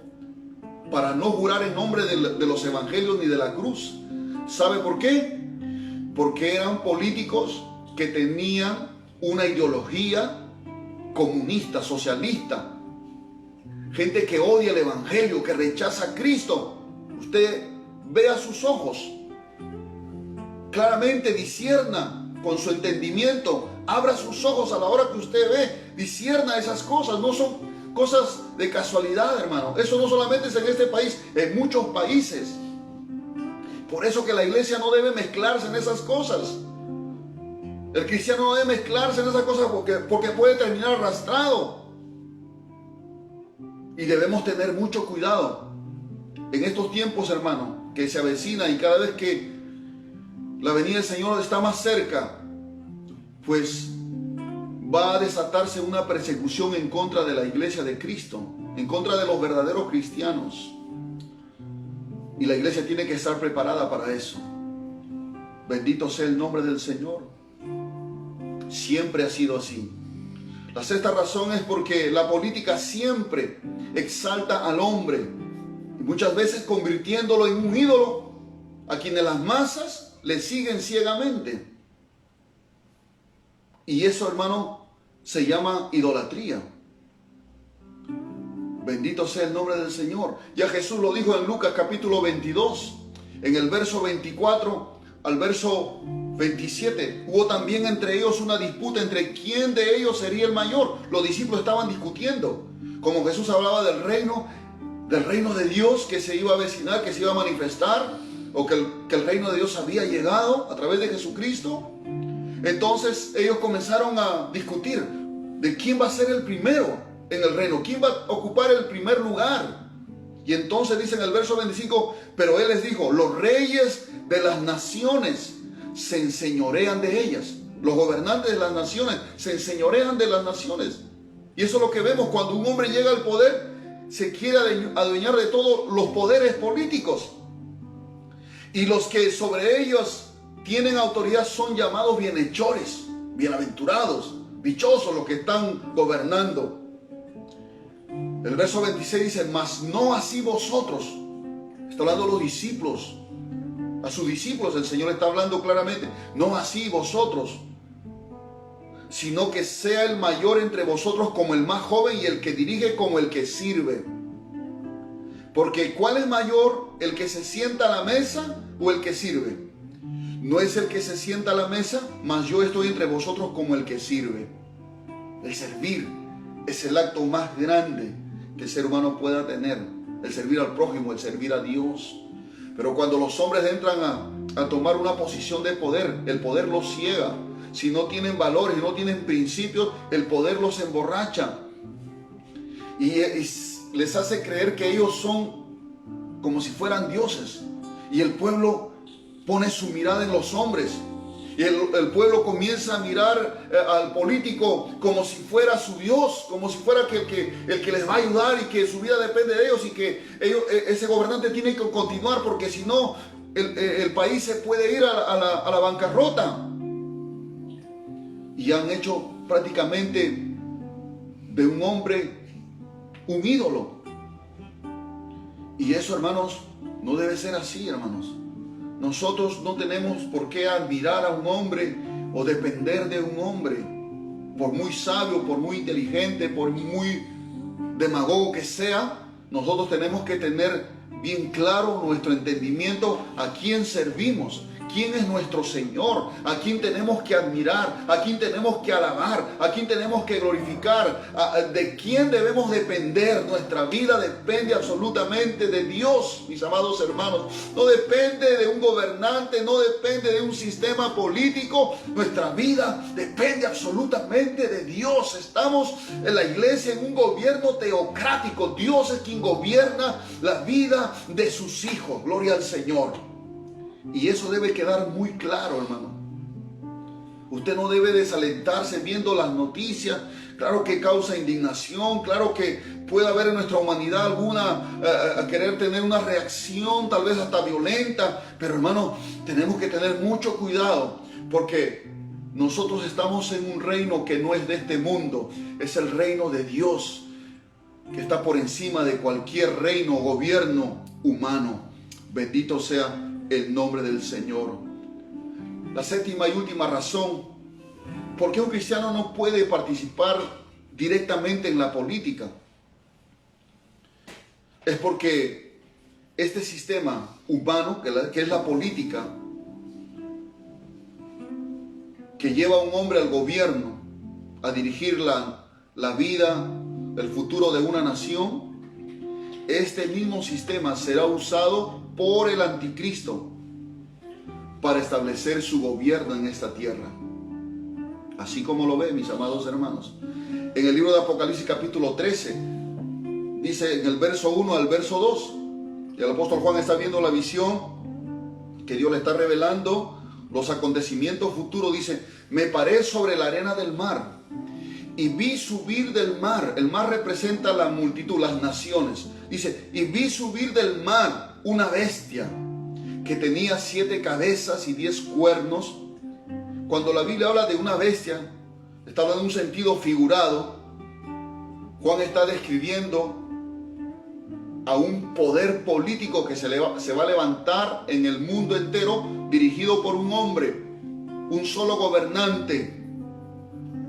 para no jurar en nombre de los evangelios ni de la cruz. ¿Sabe por qué? Porque eran políticos que tenían una ideología comunista, socialista, gente que odia el evangelio, que rechaza a Cristo. Usted vea sus ojos, claramente discierna con su entendimiento, abra sus ojos a la hora que usted ve, discierna esas cosas, no son cosas de casualidad, hermano. Eso no solamente es en este país, en muchos países. Por eso que la iglesia no debe mezclarse en esas cosas. El cristiano no debe mezclarse en esas cosas porque puede terminar arrastrado. Y debemos tener mucho cuidado en estos tiempos, hermano, que se avecina, y cada vez que la venida del Señor está más cerca, pues va a desatarse una persecución en contra de la iglesia de Cristo, en contra de los verdaderos cristianos. Y la iglesia tiene que estar preparada para eso. Bendito sea el nombre del Señor. Siempre ha sido así. La sexta razón es porque la política siempre exalta al hombre, y muchas veces convirtiéndolo en un ídolo a quienes las masas le siguen ciegamente. Y eso, hermano, se llama idolatría. Bendito sea el nombre del Señor. Ya Jesús lo dijo en Lucas capítulo 22, en el verso 24 al verso 27. Hubo también entre ellos una disputa entre quién de ellos sería el mayor. Los discípulos estaban discutiendo. Como Jesús hablaba del reino de Dios que se iba a avecinar, que se iba a manifestar, o que el reino de Dios había llegado a través de Jesucristo. Entonces ellos comenzaron a discutir de quién va a ser el primero en el reino, quién va a ocupar el primer lugar. Y entonces dice en el verso 25, pero Él les dijo, los reyes de las naciones se enseñorean de ellas. Los gobernantes de las naciones se enseñorean de las naciones. Y eso es lo que vemos cuando un hombre llega al poder, se quiere adueñar de todos los poderes políticos. Y los que sobre ellos tienen autoridad son llamados bienhechores, bienaventurados, dichosos los que están gobernando. El verso 26 dice, mas no así vosotros. Está hablando a los discípulos. A sus discípulos el Señor está hablando claramente. No así vosotros, sino que sea el mayor entre vosotros como el más joven y el que dirige como el que sirve. Porque ¿cuál es mayor, el que se sienta a la mesa o el que sirve? No es el que se sienta a la mesa, mas yo estoy entre vosotros como el que sirve. El servir es el acto más grande que el ser humano pueda tener. El servir al prójimo, el servir a Dios. Pero cuando los hombres entran a tomar una posición de poder, el poder los ciega. Si no tienen valores, no tienen principios, el poder los emborracha. Y les hace creer que ellos son como si fueran dioses. Y el pueblo pone su mirada en los hombres. Y el pueblo comienza a mirar al político como si fuera su Dios, como si fuera el que les va a ayudar y que su vida depende de ellos y que ese gobernante tiene que continuar porque si no, el país se puede ir a la bancarrota. Y han hecho prácticamente de un hombre un ídolo. Y eso, hermanos, no debe ser así, hermanos. Nosotros no tenemos por qué admirar a un hombre o depender de un hombre. Por muy sabio, por muy inteligente, por muy demagogo que sea, nosotros tenemos que tener bien claro nuestro entendimiento a quién servimos. ¿Quién es nuestro Señor? ¿A quién tenemos que admirar? ¿A quién tenemos que alabar? ¿A quién tenemos que glorificar? ¿De quién debemos depender? Nuestra vida depende absolutamente de Dios, mis amados hermanos. No depende de un gobernante, no depende de un sistema político. Nuestra vida depende absolutamente de Dios. Estamos en la iglesia en un gobierno teocrático. Dios es quien gobierna la vida de sus hijos. Gloria al Señor. Y eso debe quedar muy claro, hermano. Usted no debe desalentarse viendo las noticias. Claro que causa indignación, claro que puede haber en nuestra humanidad alguna a querer tener una reacción tal vez hasta violenta. Pero hermano, tenemos que tener mucho cuidado porque nosotros estamos en un reino que no es de este mundo. Es el reino de Dios que está por encima de cualquier reino o gobierno humano. Bendito sea el nombre del Señor. La séptima y última razón, ¿por qué un cristiano no puede participar directamente en la política? Es porque este sistema humano, que es la política, que lleva a un hombre al gobierno, a dirigir la vida, el futuro de una nación, este mismo sistema será usado por el anticristo para establecer su gobierno en esta tierra. Así como lo ven, mis amados hermanos. En el libro de Apocalipsis capítulo 13, dice en el verso 1 al verso 2, y el apóstol Juan está viendo la visión que Dios le está revelando, los acontecimientos futuros. Dice, me paré sobre la arena del mar y vi subir del mar. El mar representa la multitud, las naciones. Dice, y vi subir del mar una bestia que tenía 7 cabezas y 10 cuernos. Cuando la Biblia habla de una bestia, está hablando de un sentido figurado. Juan está describiendo a un poder político que se va a levantar en el mundo entero, dirigido por un hombre, un solo gobernante.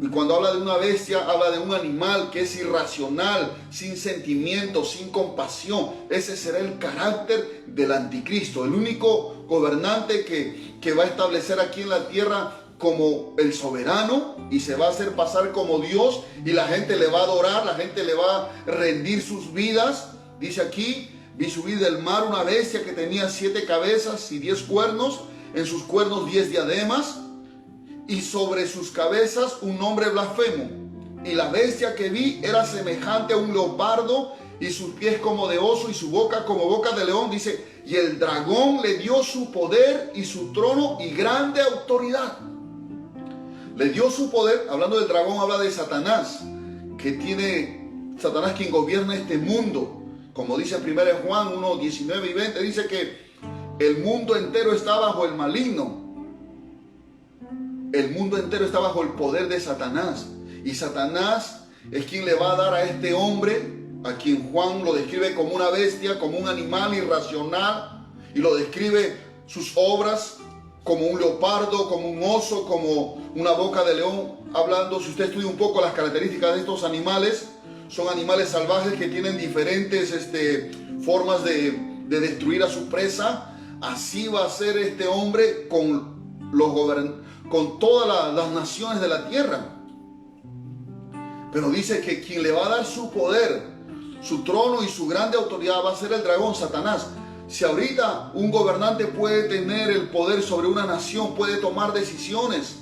Y cuando habla de una bestia, habla de un animal que es irracional, sin sentimientos, sin compasión. Ese será el carácter del anticristo, el único gobernante que va a establecer aquí en la tierra como el soberano y se va a hacer pasar como Dios, y la gente le va a adorar, la gente le va a rendir sus vidas. Dice aquí: vi subir del mar una bestia que tenía 7 cabezas y 10 cuernos, en sus cuernos 10 diademas, y sobre sus cabezas un nombre blasfemo. Y la bestia que vi era semejante a un leopardo, y sus pies como de oso, y su boca como boca de león. Dice: y el dragón le dio su poder y su trono y grande autoridad. Le dio su poder. Hablando del dragón, habla de Satanás, Satanás quien gobierna este mundo. Como dice 1 Juan 1, 19 y 20, dice que el mundo entero está bajo el maligno. El mundo entero está bajo el poder de Satanás. Y Satanás es quien le va a dar a este hombre, a quien Juan lo describe como una bestia, como un animal irracional, y lo describe sus obras como un leopardo, como un oso, como una boca de león. Hablando, si usted estudia un poco las características de estos animales, son animales salvajes que tienen diferentes formas de destruir a su presa. Así va a ser este hombre con todas las naciones de la tierra. Pero dice que quien le va a dar su poder, su trono y su grande autoridad va a ser el dragón, Satanás. Si ahorita un gobernante puede tener el poder sobre una nación, puede tomar decisiones,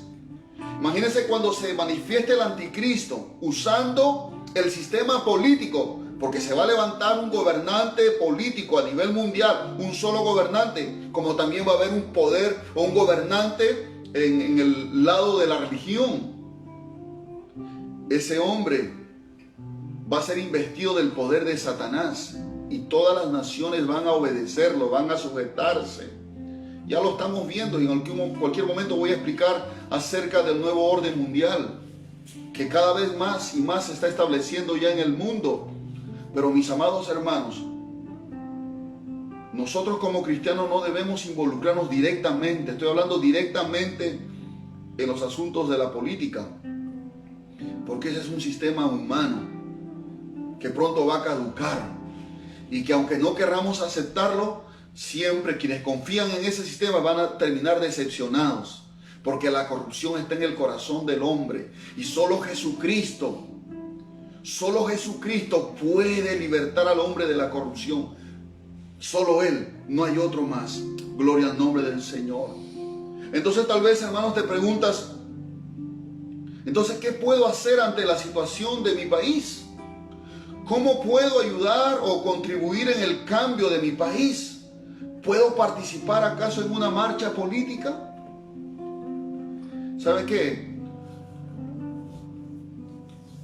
imagínense cuando se manifieste el anticristo usando el sistema político, porque se va a levantar un gobernante político a nivel mundial, un solo gobernante, como también va a haber un poder o un gobernante en el lado de la religión. Ese hombre va a ser investido del poder de Satanás, y todas las naciones van a obedecerlo, van a sujetarse. Ya lo estamos viendo, y en cualquier momento voy a explicar acerca del nuevo orden mundial, que cada vez más y más se está estableciendo ya en el mundo. Pero mis amados hermanos, nosotros como cristianos no debemos involucrarnos directamente, estoy hablando directamente en los asuntos de la política, porque ese es un sistema humano que pronto va a caducar, y que aunque no querramos aceptarlo, siempre quienes confían en ese sistema van a terminar decepcionados, porque la corrupción está en el corazón del hombre, y solo Jesucristo puede libertar al hombre de la corrupción. Solo Él, no hay otro más. Gloria al nombre del Señor. Entonces tal vez, hermanos, te preguntas: entonces, ¿qué puedo hacer ante la situación de mi país? ¿Cómo puedo ayudar o contribuir en el cambio de mi país? ¿Puedo participar acaso en una marcha política? ¿Sabe qué?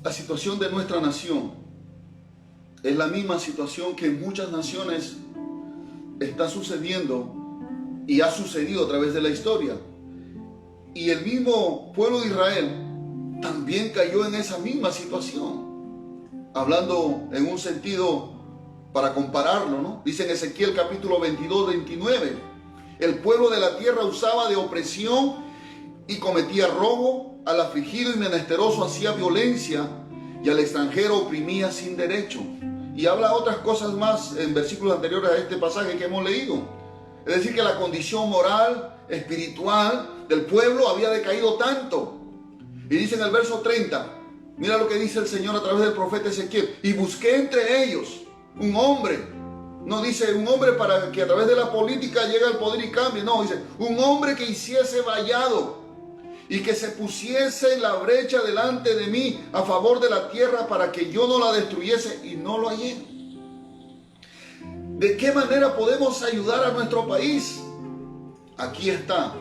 La situación de nuestra nación es la misma situación que en muchas naciones está sucediendo y ha sucedido a través de la historia. Y el mismo pueblo de Israel también cayó en esa misma situación. Hablando en un sentido para compararlo, ¿no? Dice en Ezequiel capítulo 22, 29, el pueblo de la tierra usaba de opresión y cometía robo, al afligido y menesteroso hacía violencia, y al extranjero oprimía sin derecho. Y habla otras cosas más en versículos anteriores a este pasaje que hemos leído. Es decir, que la condición moral, espiritual del pueblo había decaído tanto. Y dice en el verso 30, mira lo que dice el Señor a través del profeta Ezequiel: y busqué entre ellos un hombre. No dice un hombre para que a través de la política llegue al poder y cambie. No, dice un hombre que hiciese vallado y que se pusiese en la brecha delante de mí a favor de la tierra para que yo no la destruyese, y no lo hallé. ¿De qué manera podemos ayudar a nuestro país? Aquí está.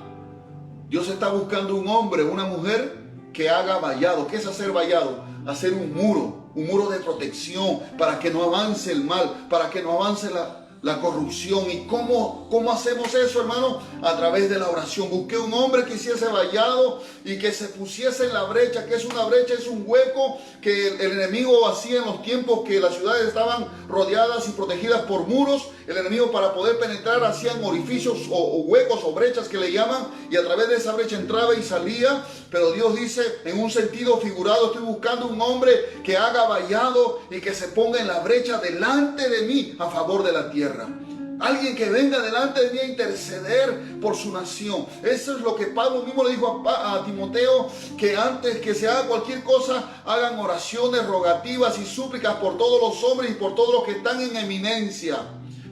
Dios está buscando un hombre, una mujer que haga vallado. ¿Qué es hacer vallado? Hacer un muro de protección para que no avance el mal, para que no avance la corrupción. ¿Y cómo hacemos eso, hermano? A través de la oración. Busqué un hombre que hiciese vallado y que se pusiese en la brecha. ¿Qué es una brecha? Es un hueco que el enemigo hacía en los tiempos que las ciudades estaban rodeadas y protegidas por muros. El enemigo, para poder penetrar, hacían orificios o huecos o brechas que le llaman, y a través de esa brecha entraba y salía. Pero Dios dice en un sentido figurado: estoy buscando un hombre que haga vallado y que se ponga en la brecha delante de mí a favor de la tierra. Alguien que venga delante de mí a interceder por su nación. Eso es lo que Pablo mismo le dijo a Timoteo, que antes que se haga cualquier cosa, hagan oraciones, rogativas y súplicas por todos los hombres y por todos los que están en eminencia.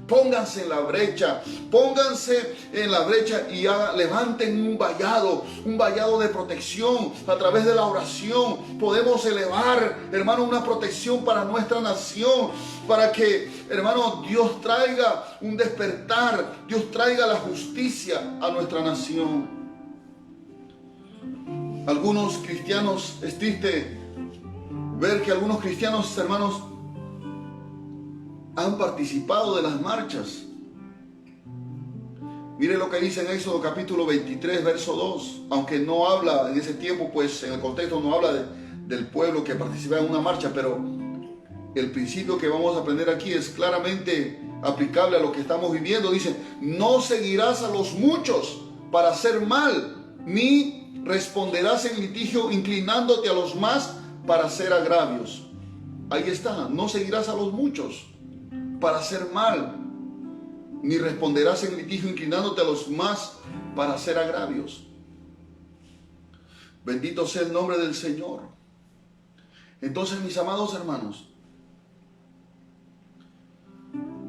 Pónganse en la brecha y levanten un vallado de protección. A través de la oración podemos elevar, hermano, una protección para nuestra nación, para que, hermano, Dios traiga un despertar, Dios traiga la justicia a nuestra nación. Algunos cristianos, es triste ver que algunos cristianos, hermanos, han participado de las marchas. Mire lo que dice en Éxodo capítulo 23, verso 2. Aunque no habla en ese tiempo, pues en el contexto no habla del pueblo que participa en una marcha, pero el principio que vamos a aprender aquí es claramente aplicable a lo que estamos viviendo. Dice: no seguirás a los muchos para hacer mal, ni responderás en litigio inclinándote a los más para hacer agravios. Ahí está, no seguirás a los muchos para hacer mal, ni responderás en litigio inclinándote a los más para hacer agravios. Bendito sea el nombre del Señor. Entonces, mis amados hermanos,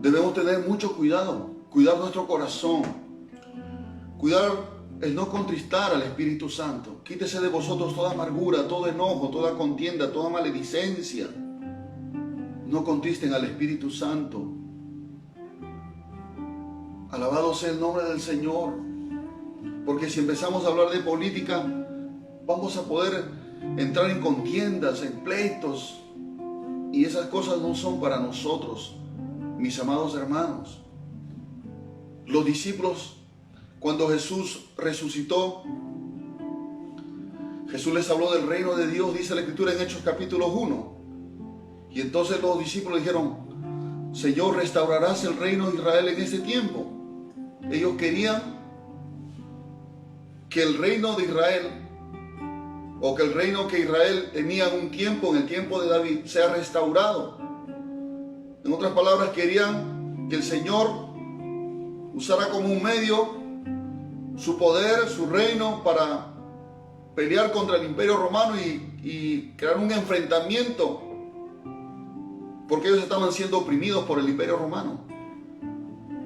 debemos tener mucho cuidado, cuidar nuestro corazón, cuidar el no contristar al Espíritu Santo. Quítese de vosotros toda amargura, todo enojo, toda contienda, toda maledicencia. No contristen al Espíritu Santo. Alabado sea el nombre del Señor. Porque si empezamos a hablar de política, vamos a poder entrar en contiendas, en pleitos. Y esas cosas no son para nosotros, mis amados hermanos. Los discípulos, cuando Jesús resucitó, Jesús les habló del reino de Dios, dice la Escritura en Hechos capítulo 1. Y entonces los discípulos dijeron: Señor, ¿restaurarás el reino de Israel en ese tiempo? Ellos querían que el reino de Israel, o que el reino que Israel tenía en un tiempo, en el tiempo de David, sea restaurado. En otras palabras, querían que el Señor usara como un medio su poder, su reino, para pelear contra el Imperio Romano y crear un enfrentamiento, porque ellos estaban siendo oprimidos por el Imperio Romano.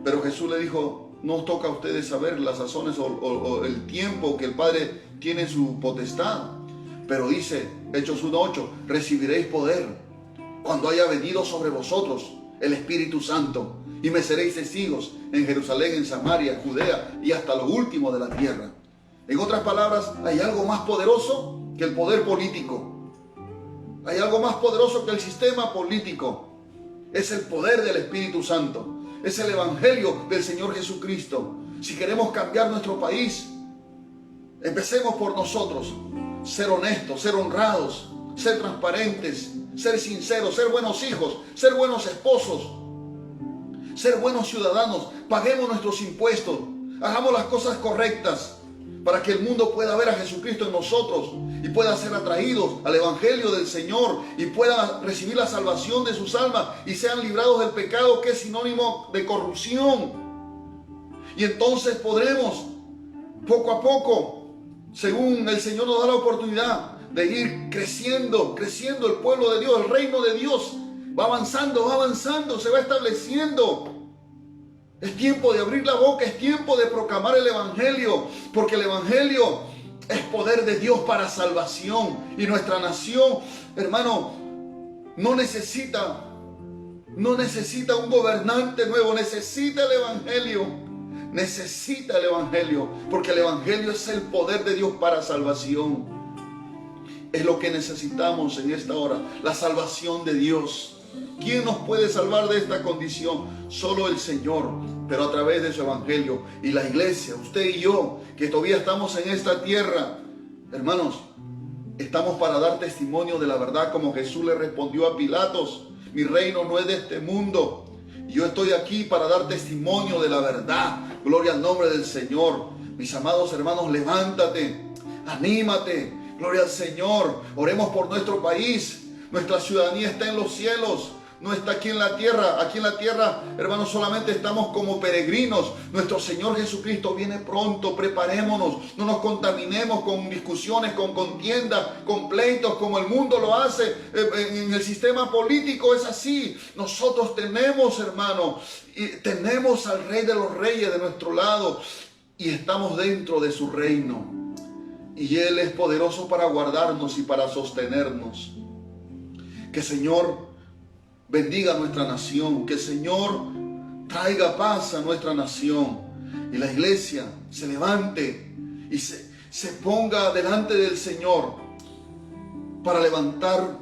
Pero Jesús le dijo: no os toca a ustedes saber las sazones o el tiempo que el Padre tiene su potestad. Pero dice, Hechos 1:8, recibiréis poder cuando haya venido sobre vosotros el Espíritu Santo, y me seréis testigos en Jerusalén, en Samaria, Judea y hasta lo último de la tierra. En otras palabras, ¿hay algo más poderoso que el poder político? ¿Hay algo más poderoso que el sistema político? Es el poder del Espíritu Santo. Es el Evangelio del Señor Jesucristo. Si queremos cambiar nuestro país, empecemos por nosotros. Ser honestos, ser honrados, ser transparentes, ser sinceros, ser buenos hijos, ser buenos esposos, ser buenos ciudadanos. Paguemos nuestros impuestos, hagamos las cosas correctas, para que el mundo pueda ver a Jesucristo en nosotros y pueda ser atraídos al Evangelio del Señor y pueda recibir la salvación de sus almas y sean librados del pecado, que es sinónimo de corrupción. Y entonces podremos, poco a poco, según el Señor nos da la oportunidad, de ir creciendo el pueblo de Dios, el reino de Dios va avanzando, se va estableciendo. Es tiempo de abrir la boca, es tiempo de proclamar el Evangelio, porque el Evangelio es poder de Dios para salvación. Y nuestra nación, hermano, no necesita un gobernante nuevo, necesita el Evangelio, porque el Evangelio es el poder de Dios para salvación. Es lo que necesitamos en esta hora, la salvación de Dios. ¿Quién nos puede salvar de esta condición? Solo el Señor, pero a través de su Evangelio. Y la iglesia, usted y yo, que todavía estamos en esta tierra, hermanos, estamos para dar testimonio de la verdad, como Jesús le respondió a Pilatos: mi reino no es de este mundo. Yo estoy aquí para dar testimonio de la verdad. Gloria al nombre del Señor. Mis amados hermanos, levántate, anímate. Gloria al Señor. Oremos por nuestro país. Nuestra ciudadanía está en los cielos. no está aquí en la tierra. Aquí en la tierra, hermanos, solamente estamos como peregrinos. Nuestro Señor Jesucristo viene pronto. Preparémonos. No nos contaminemos con discusiones, con contiendas, con pleitos, como el mundo lo hace. En el sistema político es así. Nosotros tenemos, hermanos, tenemos al Rey de los Reyes de nuestro lado y estamos dentro de su reino. Y Él es poderoso para guardarnos y para sostenernos. Que el Señor bendiga a nuestra nación. Que el Señor traiga paz a nuestra nación. Y la iglesia se levante y se ponga delante del Señor para levantar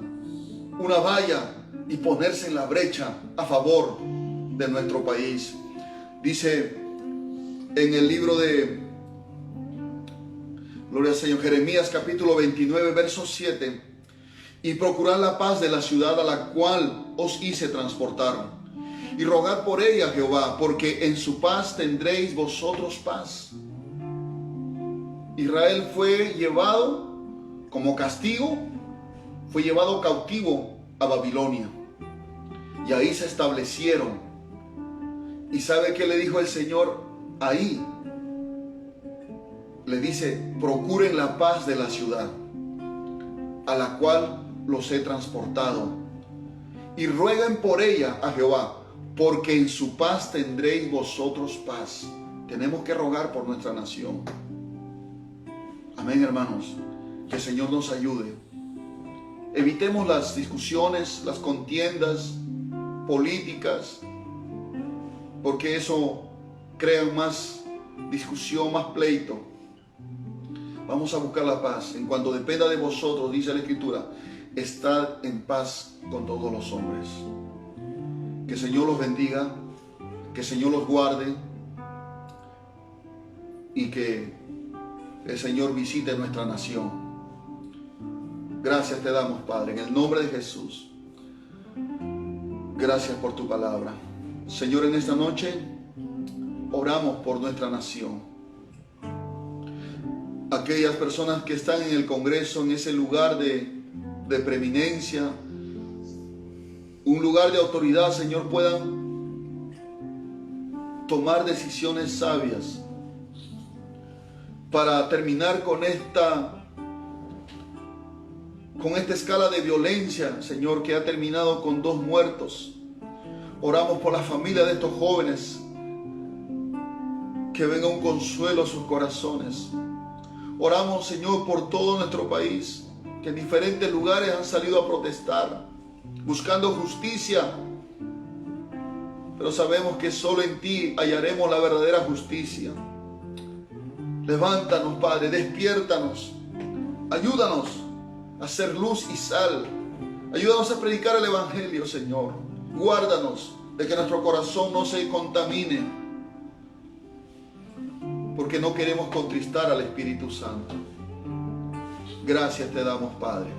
una valla y ponerse en la brecha a favor de nuestro país. Dice en el libro de Gloria al Señor, Jeremías capítulo 29, verso 7. Y procurad la paz de la ciudad a la cual os hice transportar. Y rogad por ella, Jehová, porque en su paz tendréis vosotros paz. Israel fue llevado como castigo, fue llevado cautivo a Babilonia. Y ahí se establecieron. ¿Y sabe qué le dijo el Señor ahí? Le dice, procuren la paz de la ciudad a la cual los he transportado y rueguen por ella a Jehová, porque en su paz tendréis vosotros paz. Tenemos que rogar por nuestra nación. Amén, hermanos. Que el Señor nos ayude. Evitemos las discusiones, las contiendas políticas, porque eso crea más discusión, más pleito. Vamos a buscar la paz. En cuanto dependa de vosotros, dice la Escritura, estad en paz con todos los hombres. Que el Señor los bendiga, que el Señor los guarde y que el Señor visite nuestra nación. Gracias te damos, Padre, en el nombre de Jesús. Gracias por tu palabra. Señor, en esta noche oramos por nuestra nación. Aquellas personas que están en el Congreso, en ese lugar de preeminencia, un lugar de autoridad, Señor, puedan tomar decisiones sabias para terminar con esta escala de violencia, Señor, que ha terminado con 2 muertos. Oramos por la familia de estos jóvenes, que venga un consuelo a sus corazones. Oramos, Señor, por todo nuestro país, que en diferentes lugares han salido a protestar, buscando justicia. Pero sabemos que solo en ti hallaremos la verdadera justicia. Levántanos, Padre, despiértanos. Ayúdanos a ser luz y sal. Ayúdanos a predicar el Evangelio, Señor. Guárdanos de que nuestro corazón no se contamine, porque no queremos contristar al Espíritu Santo. Gracias te damos, Padre,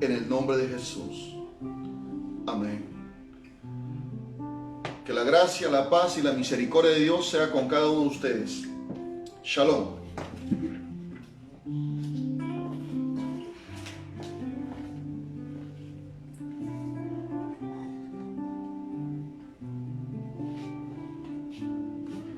en el nombre de Jesús. Amén. Que la gracia, la paz y la misericordia de Dios sea con cada uno de ustedes. Shalom.